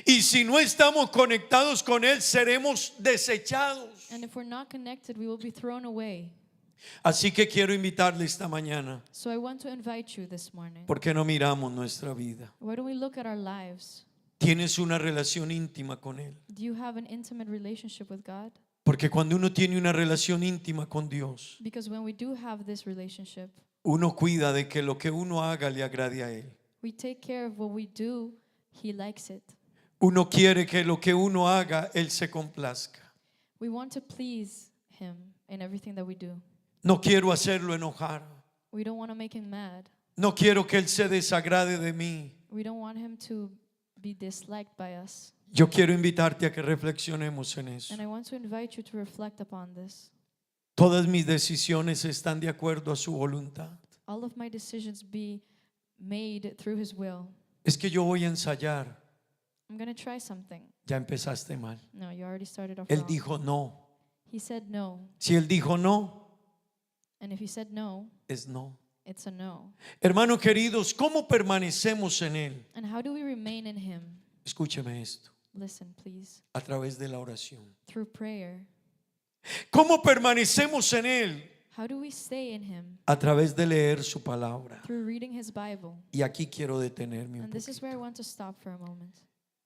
Y si no estamos conectados con Él, seremos desechados. And if we're not connected, we will be thrown away. Así que quiero invitarle esta mañana. So I want to invite you this morning. ¿Por qué no miramos nuestra vida? Why don't we look at our lives? ¿Tienes una relación íntima con Él? Do you have an intimate relationship with God? Porque cuando uno tiene una relación íntima con Dios, Because when we do have this relationship, uno cuida de que lo que uno haga le agrade a Él. we take care of what we do. He likes it. Uno quiere que lo que uno haga, Él se complazca. We want to please Him in everything that we do. No quiero hacerlo enojar. We don't want to make Him mad. No quiero que Él se desagrade de mí. We don't want Him to be disliked by us. Yo quiero invitarte a que reflexionemos en eso. And I want to invite you to reflect upon this. Todas mis decisiones están de acuerdo a su voluntad. All of my decisions be made through His will. Es que yo voy a ensayar. I'm going to try something. Ya empezaste mal. No, you already started off Él wrong. dijo no. He said no. Si Él dijo no, And if He said no, es no. it's a no. Hermanos queridos, ¿cómo permanecemos en Él? And how do we remain in Him? Escúcheme esto, Listen, please. a través de la oración. Through prayer. ¿Cómo permanecemos en Él? How do we stay in Him? A través de leer su palabra. Through reading His Bible. Y aquí quiero detenerme un And this is poquito. where I want to stop for a moment.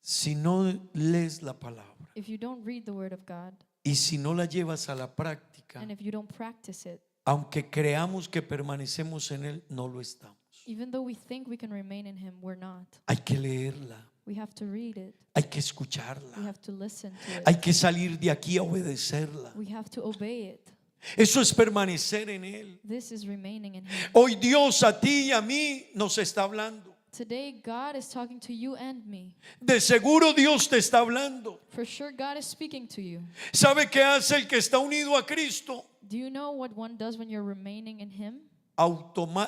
Si no lees la palabra If you don't read the Word of God, y si no la llevas a la práctica, and if you don't practice it, aunque creamos que permanecemos en Él, no lo estamos. even though we think we can remain in Him, we're not. Hay que leerla, We have to read it. hay que We escucharla, have to listen to it. hay que salir de aquí a obedecerla. We have to obey it. Eso es permanecer en Él. This is remaining in Him. Hoy Dios a ti y a mí nos está hablando. Today, God is talking to you and me. De seguro Dios te está hablando. For sure, God is speaking to you. ¿Sabe qué hace el que está unido a Cristo? Do you know what one does when you're remaining in Him?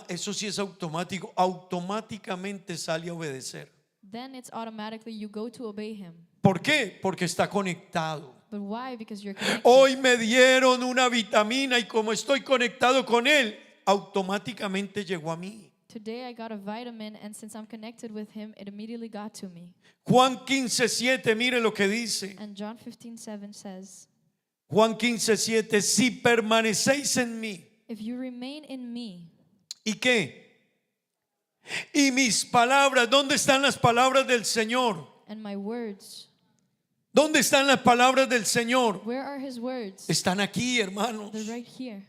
Eso sí es automático. Automáticamente sale a obedecer. Then it's automatically you go to obey Him. ¿Por qué? Porque está conectado. But why? Because you're connected. Hoy me dieron una vitamina y como estoy conectado con Él, automáticamente llegó a mí. Today I got a vitamin, and since I'm connected with Him, it immediately got to me. Juan 15:7, mire lo que dice. And John 15:7 says, Juan 15:7, si permanecéis en mí. if you remain in me, ¿Y qué? Y mis palabras, ¿dónde están las palabras del Señor? and my words, ¿Dónde están las palabras del Señor? where are His words? Están aquí, hermanos. They're right here.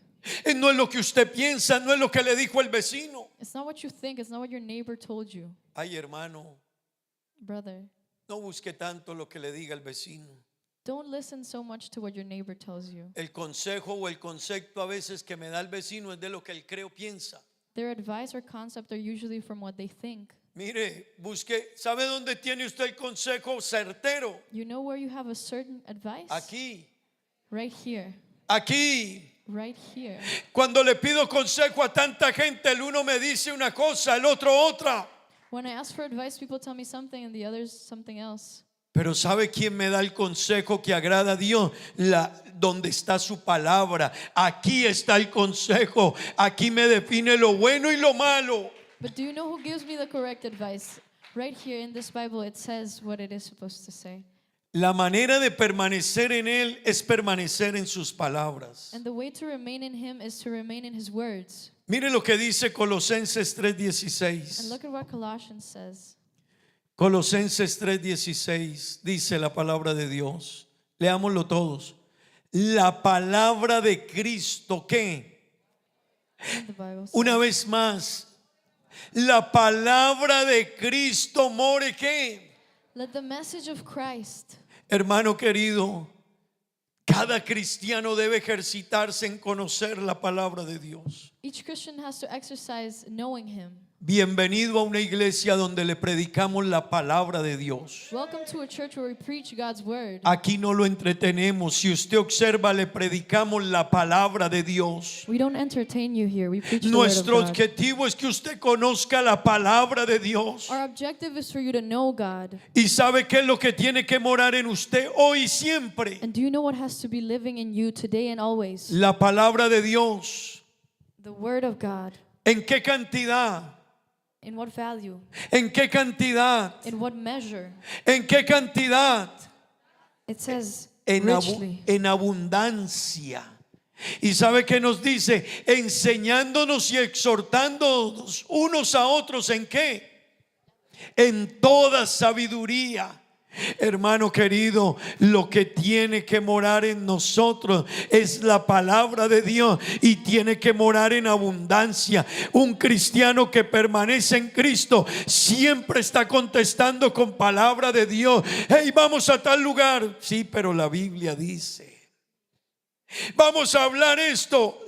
No es lo que usted piensa, no es lo que le dijo el vecino. It's not what you think, it's not what your neighbor told you. Ay, hermano, Brother, no busque tanto lo que le diga el vecino. don't listen so much to what your neighbor tells you. El consejo o el concepto a veces que me da el vecino es de lo que él cree o piensa. Their advice or concept are usually from what they think. Mire, busque, ¿sabe dónde tiene usted el consejo certero? You know where you have a certain advice? Aquí. Right here. aquí. right here. Cuando le pido consejo a tanta gente, el uno me dice una cosa, el otro otra. When I ask for advice, people tell me something and the others something else. Pero ¿sabe quién me da el consejo que agrada a Dios? Donde está su palabra. Aquí está el consejo. Aquí me define lo bueno y lo malo. But do you know who gives me the correct advice? Right here in this Bible, it says what it is supposed to say. La manera de permanecer en Él es permanecer en sus palabras. And the way to remain in Him is to remain in His words. Mire lo que dice Colosenses And 3:16. look at what Colossians says. Colosenses 3:16 dice la palabra de Dios. Leámoslo todos. La palabra de Cristo, ¿qué? In the Bible says, Una vez más. La palabra de Cristo more, ¿qué? let the message of Christ. Hermano querido, cada cristiano debe ejercitarse en conocer la palabra de Dios. Each Christian has to exercise knowing Him. Bienvenido a una iglesia donde le predicamos la palabra de Dios. Welcome to a church where we preach God's word. Aquí no lo entretenemos. Si usted observa, le predicamos la palabra de Dios. We don't entertain you here. We preach the Nuestro word of God. objetivo es que usted conozca la palabra de Dios. Our objective is for you to know God. Y sabe qué es lo que tiene que morar en usted hoy y siempre. And do you know what has to be living in you today and always? La palabra de Dios. The word of God. ¿En qué cantidad? In what value? ¿En qué cantidad? In what measure? ¿En qué cantidad? It says En richly. abundancia. Y sabe que nos dice, enseñándonos y exhortándonos unos a otros, ¿en qué? En toda sabiduría. Hermano querido, lo que tiene que morar en nosotros es la palabra de Dios y tiene que morar en abundancia. Un cristiano que permanece en Cristo siempre está contestando con palabra de Dios. Hey, vamos a tal lugar. Sí, pero la Biblia dice. Vamos a hablar esto.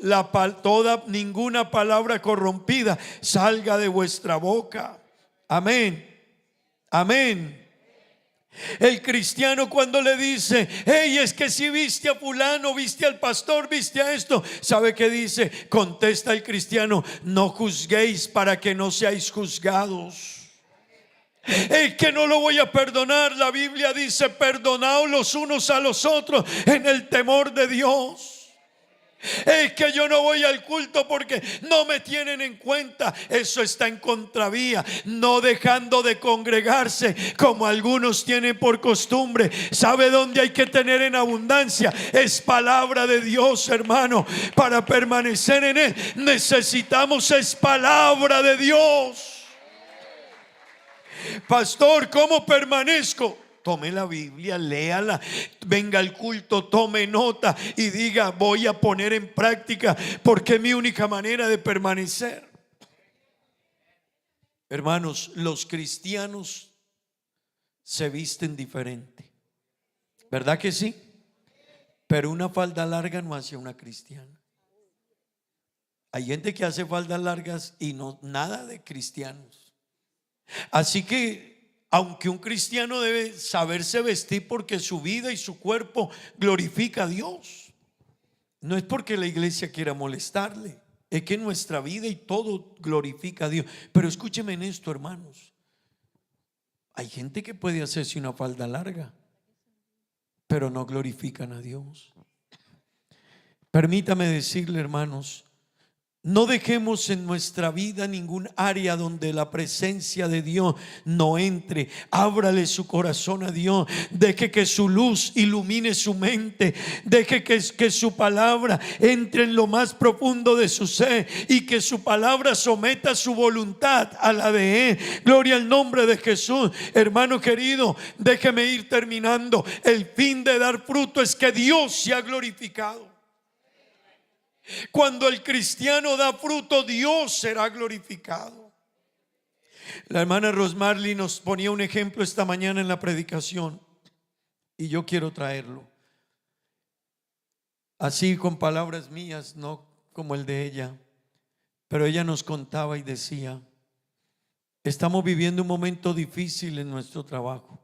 Ninguna palabra corrompida salga de vuestra boca. Amén. Amén. El cristiano cuando le dice, hey, es que si viste a fulano, viste al pastor, viste a esto, ¿sabe qué dice? Contesta el cristiano, no juzguéis para que no seáis juzgados. Es que no lo voy a perdonar. La Biblia dice, perdonaos los unos a los otros en el temor de Dios. Es que yo no voy al culto porque no me tienen en cuenta. Eso está en contravía. No dejando de congregarse como algunos tienen por costumbre. ¿Sabe dónde hay que tener en abundancia? Es palabra de Dios, hermano. Para permanecer en Él necesitamos es palabra de Dios. Pastor, ¿cómo permanezco? Tome la Biblia, léala, venga al culto, tome nota y diga, voy a poner en práctica porque es mi única manera de permanecer. Hermanos, los cristianos se visten diferente, ¿verdad que sí? Pero una falda larga no hace una cristiana. Hay gente que hace faldas largas y no nada de cristianos. Así que aunque un cristiano debe saberse vestir porque su vida y su cuerpo glorifica a Dios, no es porque la iglesia quiera molestarle, es que nuestra vida y todo glorifica a Dios. Pero escúcheme en esto, hermanos, hay gente que puede hacerse una falda larga, pero no glorifican a Dios. Permítame decirle, hermanos, no dejemos en nuestra vida ningún área donde la presencia de Dios no entre. Ábrale su corazón a Dios. Deje que su luz ilumine su mente. Deje que su palabra entre en lo más profundo de su ser y que su palabra someta su voluntad a la de Él. Gloria al nombre de Jesús. Hermano querido, déjeme ir terminando. El fin de dar fruto es que Dios sea glorificado. Cuando el cristiano da fruto, Dios será glorificado. La hermana Rosmarly nos ponía un ejemplo esta mañana en la predicación y yo quiero traerlo así con palabras mías, no como el de ella. Pero ella nos contaba y decía, estamos viviendo un momento difícil en nuestro trabajo,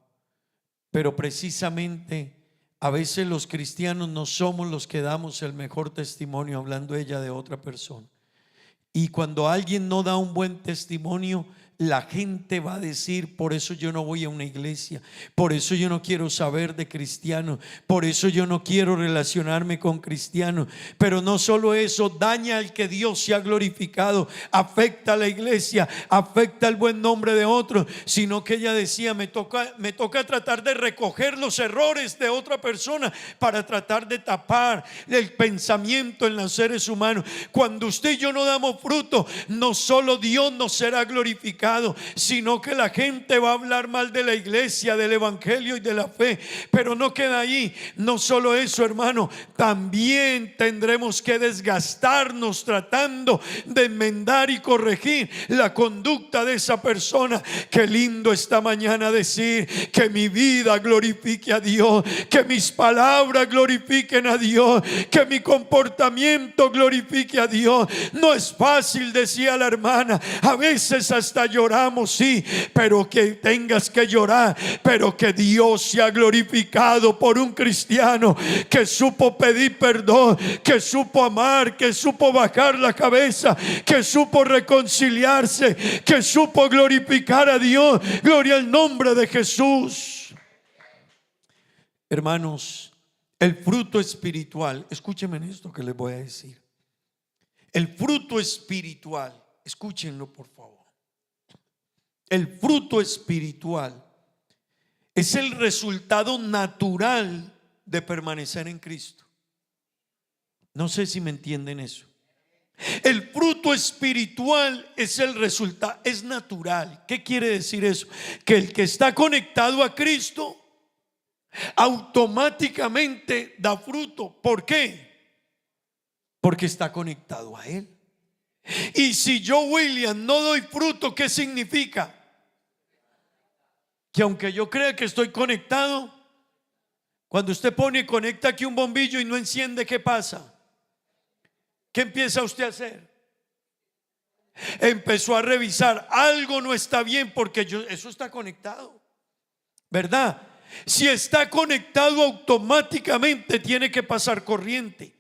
pero precisamente A veces los cristianos no somos los que damos el mejor testimonio hablando ella de otra persona. Y cuando alguien no da un buen testimonio, la gente va a decir: por eso yo no voy a una iglesia, por eso yo no quiero saber de cristianos, por eso yo no quiero relacionarme con cristianos. Pero no solo eso, daña al que Dios se ha glorificado, afecta a la iglesia, afecta el buen nombre de otros, sino que ella decía: me toca tratar de recoger los errores de otra persona para tratar de tapar el pensamiento en los seres humanos. Cuando usted y yo no damos fruto, no solo Dios no será glorificado, sino que la gente va a hablar mal de la iglesia, del evangelio y de la fe. Pero no queda ahí. No solo eso, hermano, también tendremos que desgastarnos tratando de enmendar y corregir la conducta de esa persona. Qué lindo esta mañana decir que mi vida glorifique a Dios, que mis palabras glorifiquen a Dios, que mi comportamiento glorifique a Dios. No es fácil, decía la hermana, a veces hasta lloramos, sí, pero que tengas que llorar, pero que Dios sea glorificado por un cristiano que supo pedir perdón, que supo amar, que supo bajar la cabeza, que supo reconciliarse, que supo glorificar a Dios. Gloria al nombre de Jesús. Hermanos, el fruto espiritual, escúchenme en esto que les voy a decir. El fruto espiritual, escúchenlo por favor. El fruto espiritual es el resultado natural de permanecer en Cristo. No sé si me entienden eso. El fruto espiritual es el resultado, es natural. ¿Qué quiere decir eso? Que el que está conectado a Cristo automáticamente da fruto. ¿Por qué? Porque está conectado a Él. Y si yo, William, no doy fruto, ¿qué significa? Que aunque yo crea que estoy conectado, cuando usted conecta aquí un bombillo y no enciende, ¿qué pasa? ¿Qué empieza usted a hacer? Empezó a revisar, algo no está bien, porque eso está conectado, ¿verdad? Si está conectado, automáticamente tiene que pasar corriente.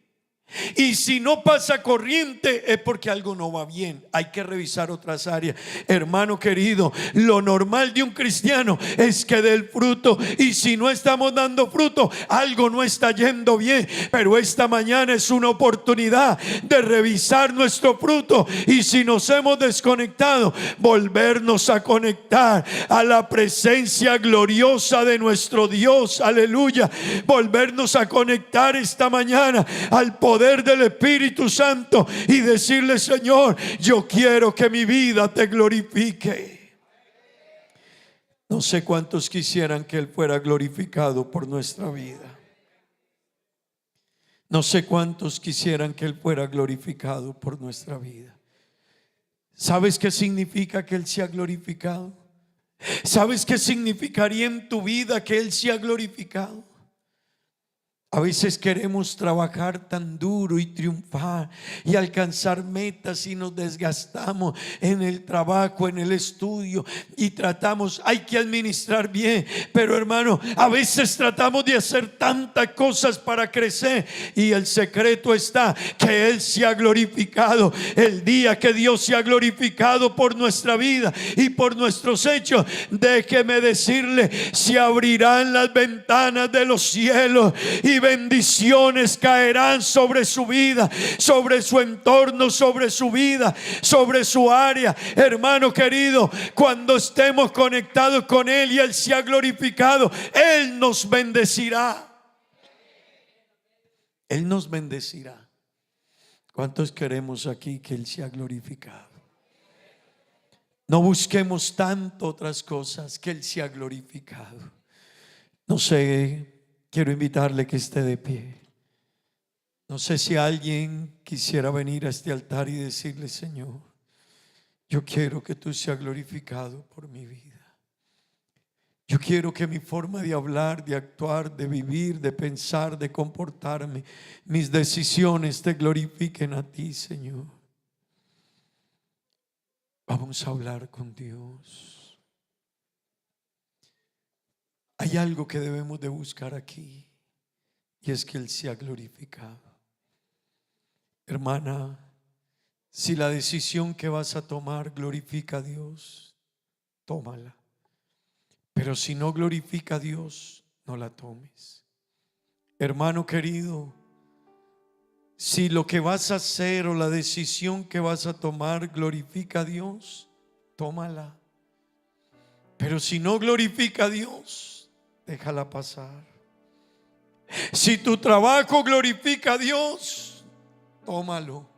Y si no pasa corriente es porque algo no va bien. Hay que revisar otras áreas. Hermano querido, lo normal de un cristiano es que dé el fruto. Y si no estamos dando fruto, algo no está yendo bien. Pero esta mañana es una oportunidad de revisar nuestro fruto. Y si nos hemos desconectado, volvernos a conectar a la presencia gloriosa de nuestro Dios. Aleluya. Volvernos a conectar esta mañana al poder del Espíritu Santo y decirle: Señor, yo quiero que mi vida te glorifique. No sé cuántos quisieran que Él fuera glorificado por nuestra vida. No sé cuántos quisieran que Él fuera glorificado por nuestra vida. ¿Sabes qué significa que Él sea glorificado? ¿Sabes qué significaría en tu vida que Él sea glorificado? A veces queremos trabajar tan duro y triunfar y alcanzar metas y nos desgastamos en el trabajo, en el estudio, y tratamos, hay que administrar bien, pero hermano, a veces tratamos de hacer tantas cosas para crecer, y el secreto está que Él sea glorificado. El día que Dios sea glorificado por nuestra vida y por nuestros hechos, déjeme decirle, se abrirán las ventanas de los cielos y bendiciones caerán sobre su vida, sobre su entorno, sobre su vida, sobre su área. Hermano querido, cuando estemos conectados con Él y Él sea glorificado, Él nos bendecirá. Él nos bendecirá. ¿Cuántos queremos aquí que Él sea glorificado? No busquemos tanto otras cosas, que Él sea glorificado. No sé, quiero invitarle que esté de pie. No sé si alguien quisiera venir a este altar y decirle: Señor, yo quiero que tú seas glorificado por mi vida. Yo quiero que mi forma de hablar, de actuar, de vivir, de pensar, de comportarme, mis decisiones te glorifiquen a ti, Señor. Vamos a hablar con Dios. Hay algo que debemos de buscar aquí. y es que Él se ha glorificado. Hermana, si la decisión que vas a tomar glorifica a Dios, tómala. Pero si no glorifica a Dios, no la tomes. Hermano querido, si lo que vas a hacer o la decisión que vas a tomar glorifica a Dios, tómala. Pero si no glorifica a Dios, déjala pasar. Si tu trabajo glorifica a Dios, tómalo.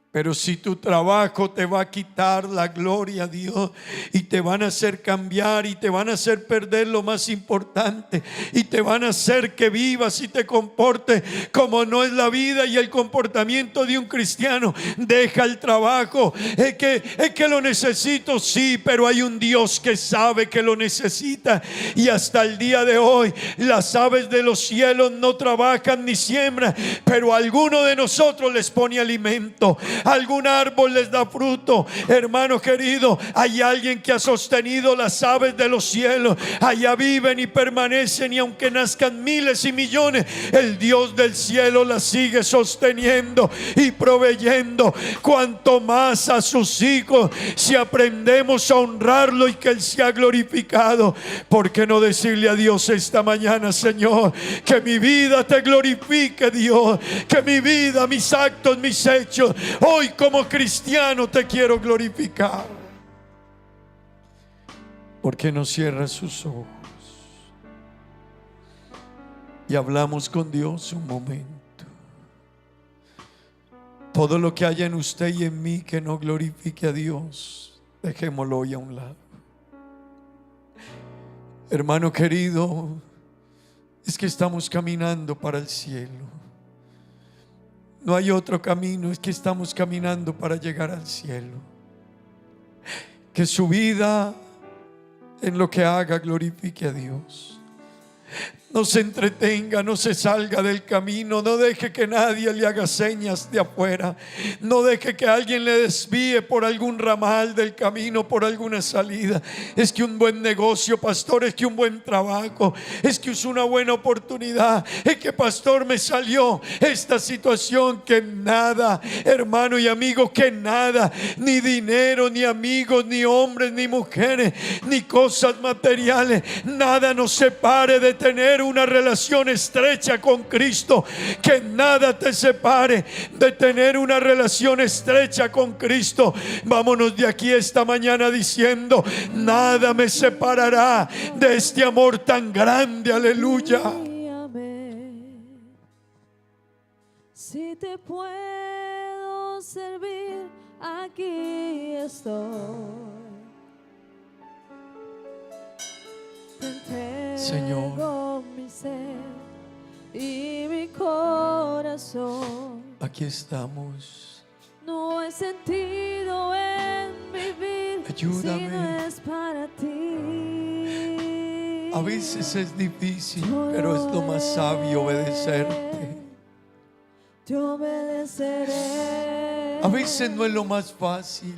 Pero si tu trabajo te va a quitar la gloria a Dios y te van a hacer cambiar y te van a hacer perder lo más importante y te van a hacer que vivas y te comportes como no es la vida y el comportamiento de un cristiano, deja el trabajo. Es que lo necesito, sí, pero hay un Dios que sabe que lo necesita. Y hasta el día de hoy las aves de los cielos no trabajan ni siembran, pero a alguno de nosotros les pone alimento. Algún árbol les da fruto. Hermano querido, hay alguien que ha sostenido las aves de los cielos. Allá viven y permanecen, y aunque nazcan miles y millones, el Dios del cielo las sigue sosteniendo y proveyendo. Cuanto más a sus hijos, si aprendemos a honrarlo y que Él sea glorificado. ¿Por qué no decirle a Dios esta mañana: Señor, que mi vida te glorifique, Dios, que mi vida, mis actos, mis hechos, hoy como cristiano te quiero glorificar? ¿Por qué no cierra sus ojos y hablamos con Dios un momento? Todo lo que haya en usted y en mí que no glorifique a Dios, dejémoslo hoy a un lado. Hermano querido, es que estamos caminando para el cielo. No hay otro camino, es que estamos caminando para llegar al cielo. Que su vida, en lo que haga, glorifique a Dios. No se entretenga, no se salga del camino. No deje que nadie le haga señas de afuera. No deje que alguien le desvíe por algún ramal del camino, por alguna salida. Es que un buen negocio, pastor, es que un buen trabajo, es que es una buena oportunidad, es que, pastor, me salió esta situación. Que nada, hermano y amigo, que nada, ni dinero, ni amigos, ni hombres, ni mujeres, ni cosas materiales, nada nos separe de tener una relación estrecha con Cristo. Que nada te separe de tener una relación estrecha con Cristo. Vámonos de aquí esta mañana diciendo: nada me separará de este amor tan grande. Aleluya. Si te puedo servir, aquí estoy. Señor, mi ser y mi corazón. aquí estamos. No hay sentido en vivir Ayúdame. si no es para ti. A veces es difícil, pero es lo más sabio obedecerte. Te obedeceré. A veces no es lo más fácil,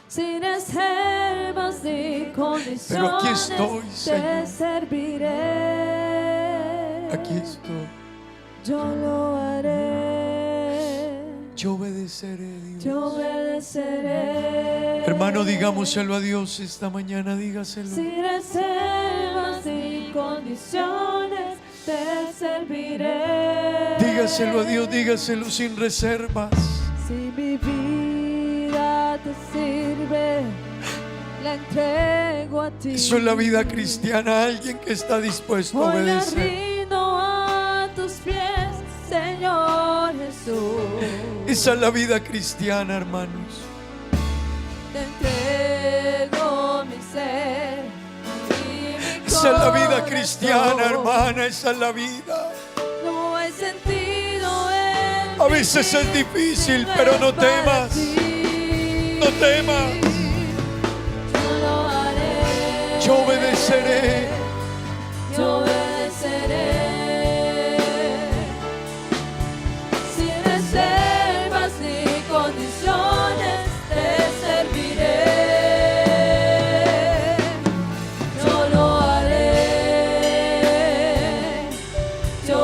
sin reservas ni condiciones, pero aquí estoy, Señor. te serviré. Aquí estoy. Yo lo haré. Yo obedeceré, Te Dios. obedeceré. Hermano, digámoselo a Dios esta mañana, dígaselo. Sin reservas ni condiciones, te serviré. Dígaselo a Dios, dígaselo sin reservas. Si mi vida te sirve, la entrego a ti. Eso es la vida cristiana, alguien que está dispuesto a Hoy me obedecer. rindo a tus pies, Señor Jesús. Esa es la vida cristiana, hermanos. Te entrego mi ser y mi Esa es la vida corazón. cristiana, hermana, esa es la vida. No hay sentido en A veces es difícil, pero no temas. No temas. Yo lo haré. Yo obedeceré. Yo obedeceré. Sin reservas ni condiciones, te serviré. Yo lo haré. Yo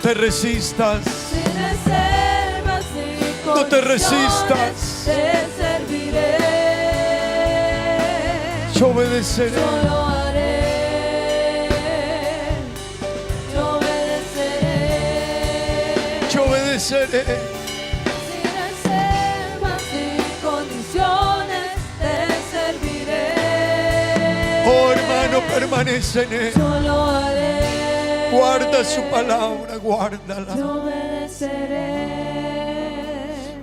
te resistas. Sin reservas y No te condiciones, resistas. te serviré. Yo obedeceré. Yo lo haré. Yo obedeceré. Yo obedeceré. Sin reservas y condiciones, te serviré. Oh, hermano, permanece en Él. Yo lo haré. Guarda su palabra, guárdala. Yo obedeceré.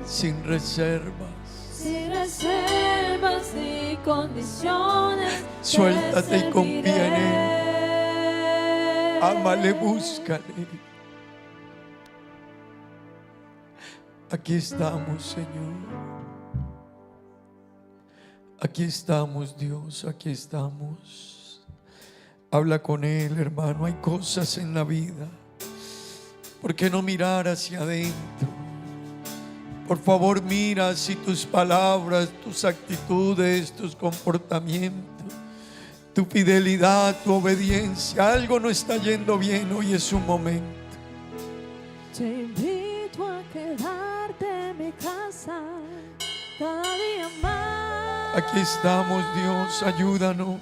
Sin reservas. Sin reservas ni condiciones. Suéltate te y confía en serviré. Ámale, búscale. Aquí estamos, Señor. Aquí estamos, Dios, aquí estamos. Habla con Él, hermano. Hay cosas en la vida. ¿Por qué no mirar hacia adentro? Por favor, mira si tus palabras, tus actitudes, tus comportamientos, tu fidelidad, tu obediencia, algo no está yendo bien. Hoy es un momento. Te invito a quedarte en mi casa cada día más. Aquí estamos, Dios, ayúdanos.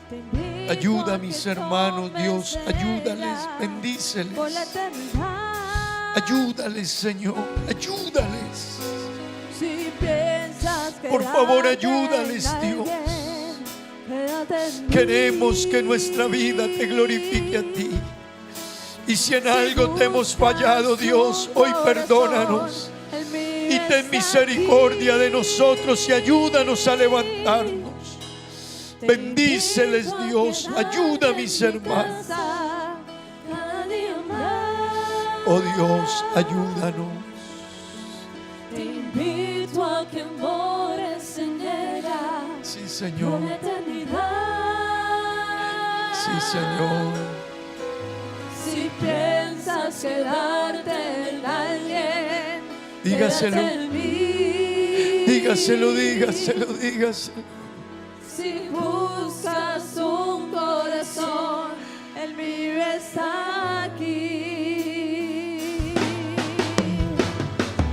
Te invito Ayuda a que mis hermanos, tomes Dios, de ayúdales, ella bendíceles. por la eternidad. Ayúdales, Señor, ayúdales. Si piensas Por favor, quedarte ayúdales, en Dios. alguien, quédate en mí. Queremos que nuestra vida te glorifique a ti. Y si en algo te hemos fallado, Dios, hoy perdónanos. Y ten misericordia de nosotros y ayúdanos a levantarnos. Bendíceles, Dios, ayuda a mis hermanos. Oh Dios, ayúdanos. Te invito a que mores en ella Sí, por Señor. la eternidad. Sí, Señor. Si piensas quedarte en alguien, Dígaselo. quédate en mí. Dígaselo, dígaselo, dígaselo. Si buscas un corazón, el mío está aquí.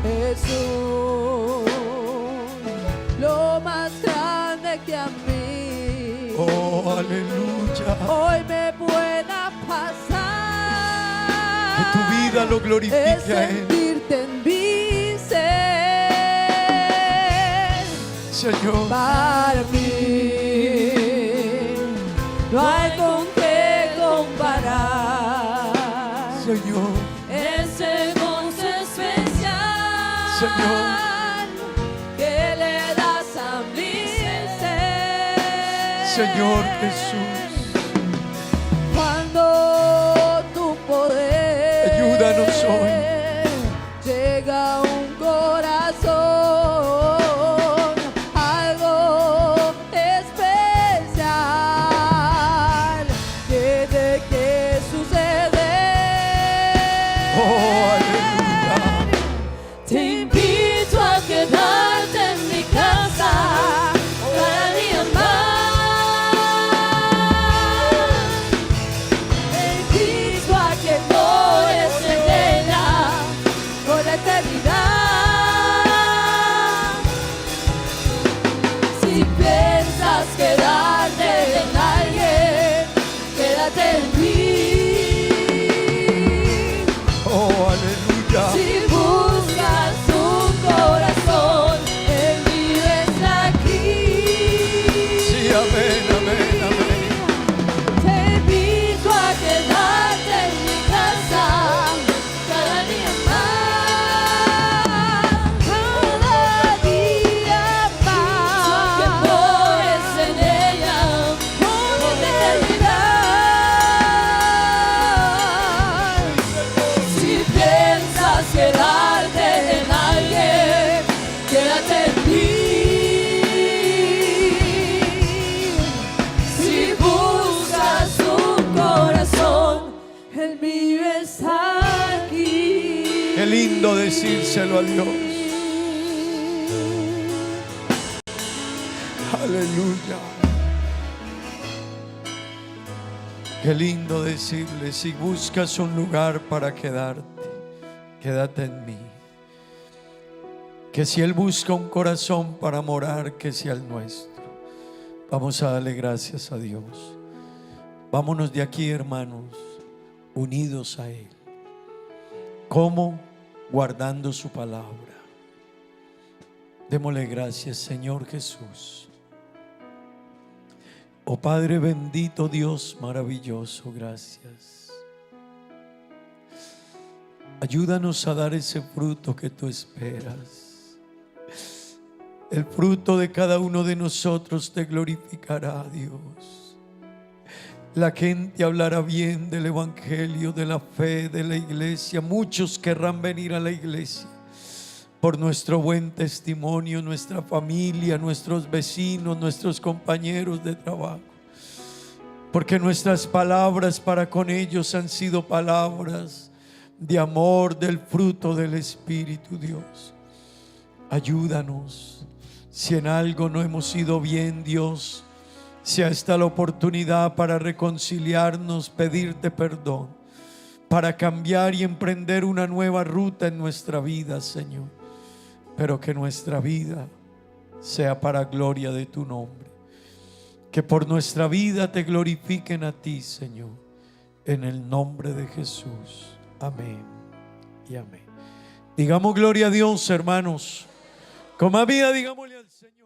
Jesús, lo más grande que a mí Oh, aleluya. hoy me pueda pasar. Que tu vida lo Es glorifique a Él. sentirte en mi ser. Señor. Para mí no hay con qué comparar Señor. ese gozo especial, Señor. que le das a mi ser. Señor Jesús. Cuando tu poder Ayúdanos hoy. llega a un corazón, algo especial tiene que suceder. Oh, aleluya. Te invito a quedarte en mi casa cada día más. Te invito a que mores en ella por la eternidad. Si piensas quedarte en alguien, quédate en mí. Oh, aleluya. Si buscas un corazón, el mío está aquí. Sí, amén, amén, amén. Te invito a quedarte en mi casa cada día más. Cada día más. Que mores en ella por la eternidad. Si piensas quedarte en alguien, quédate en mí. Si buscas un corazón, el mío está aquí. Qué lindo decírselo a Dios. Aleluya. Qué lindo decirle, si buscas un lugar para quedarte, quédate en mí. Que si Él busca un corazón para morar, que sea el nuestro. Vamos a darle gracias a Dios. Vámonos de aquí, hermanos, unidos a Él. ¿Cómo? Guardando su palabra. Démosle gracias, Señor Jesús. Oh Padre bendito, Dios maravilloso, gracias. Ayúdanos a dar ese fruto que tú esperas. El fruto de cada uno de nosotros te glorificará, Dios. La gente hablará bien del evangelio, de la fe, de la iglesia. Muchos querrán venir a la iglesia por nuestro buen testimonio, nuestra familia, nuestros vecinos, nuestros compañeros de trabajo. Porque nuestras palabras para con ellos han sido palabras de amor, del fruto del Espíritu, Dios. Ayúdanos. Si en algo no hemos ido bien, Dios, sea esta la oportunidad para reconciliarnos, pedirte perdón, para cambiar y emprender una nueva ruta en nuestra vida, Señor. Pero que nuestra vida sea para gloria de tu nombre. Que por nuestra vida te glorifiquen a ti, Señor. En el nombre de Jesús. Amén y amén. Digamos gloria a Dios, hermanos. Con más vida, digámosle al Señor.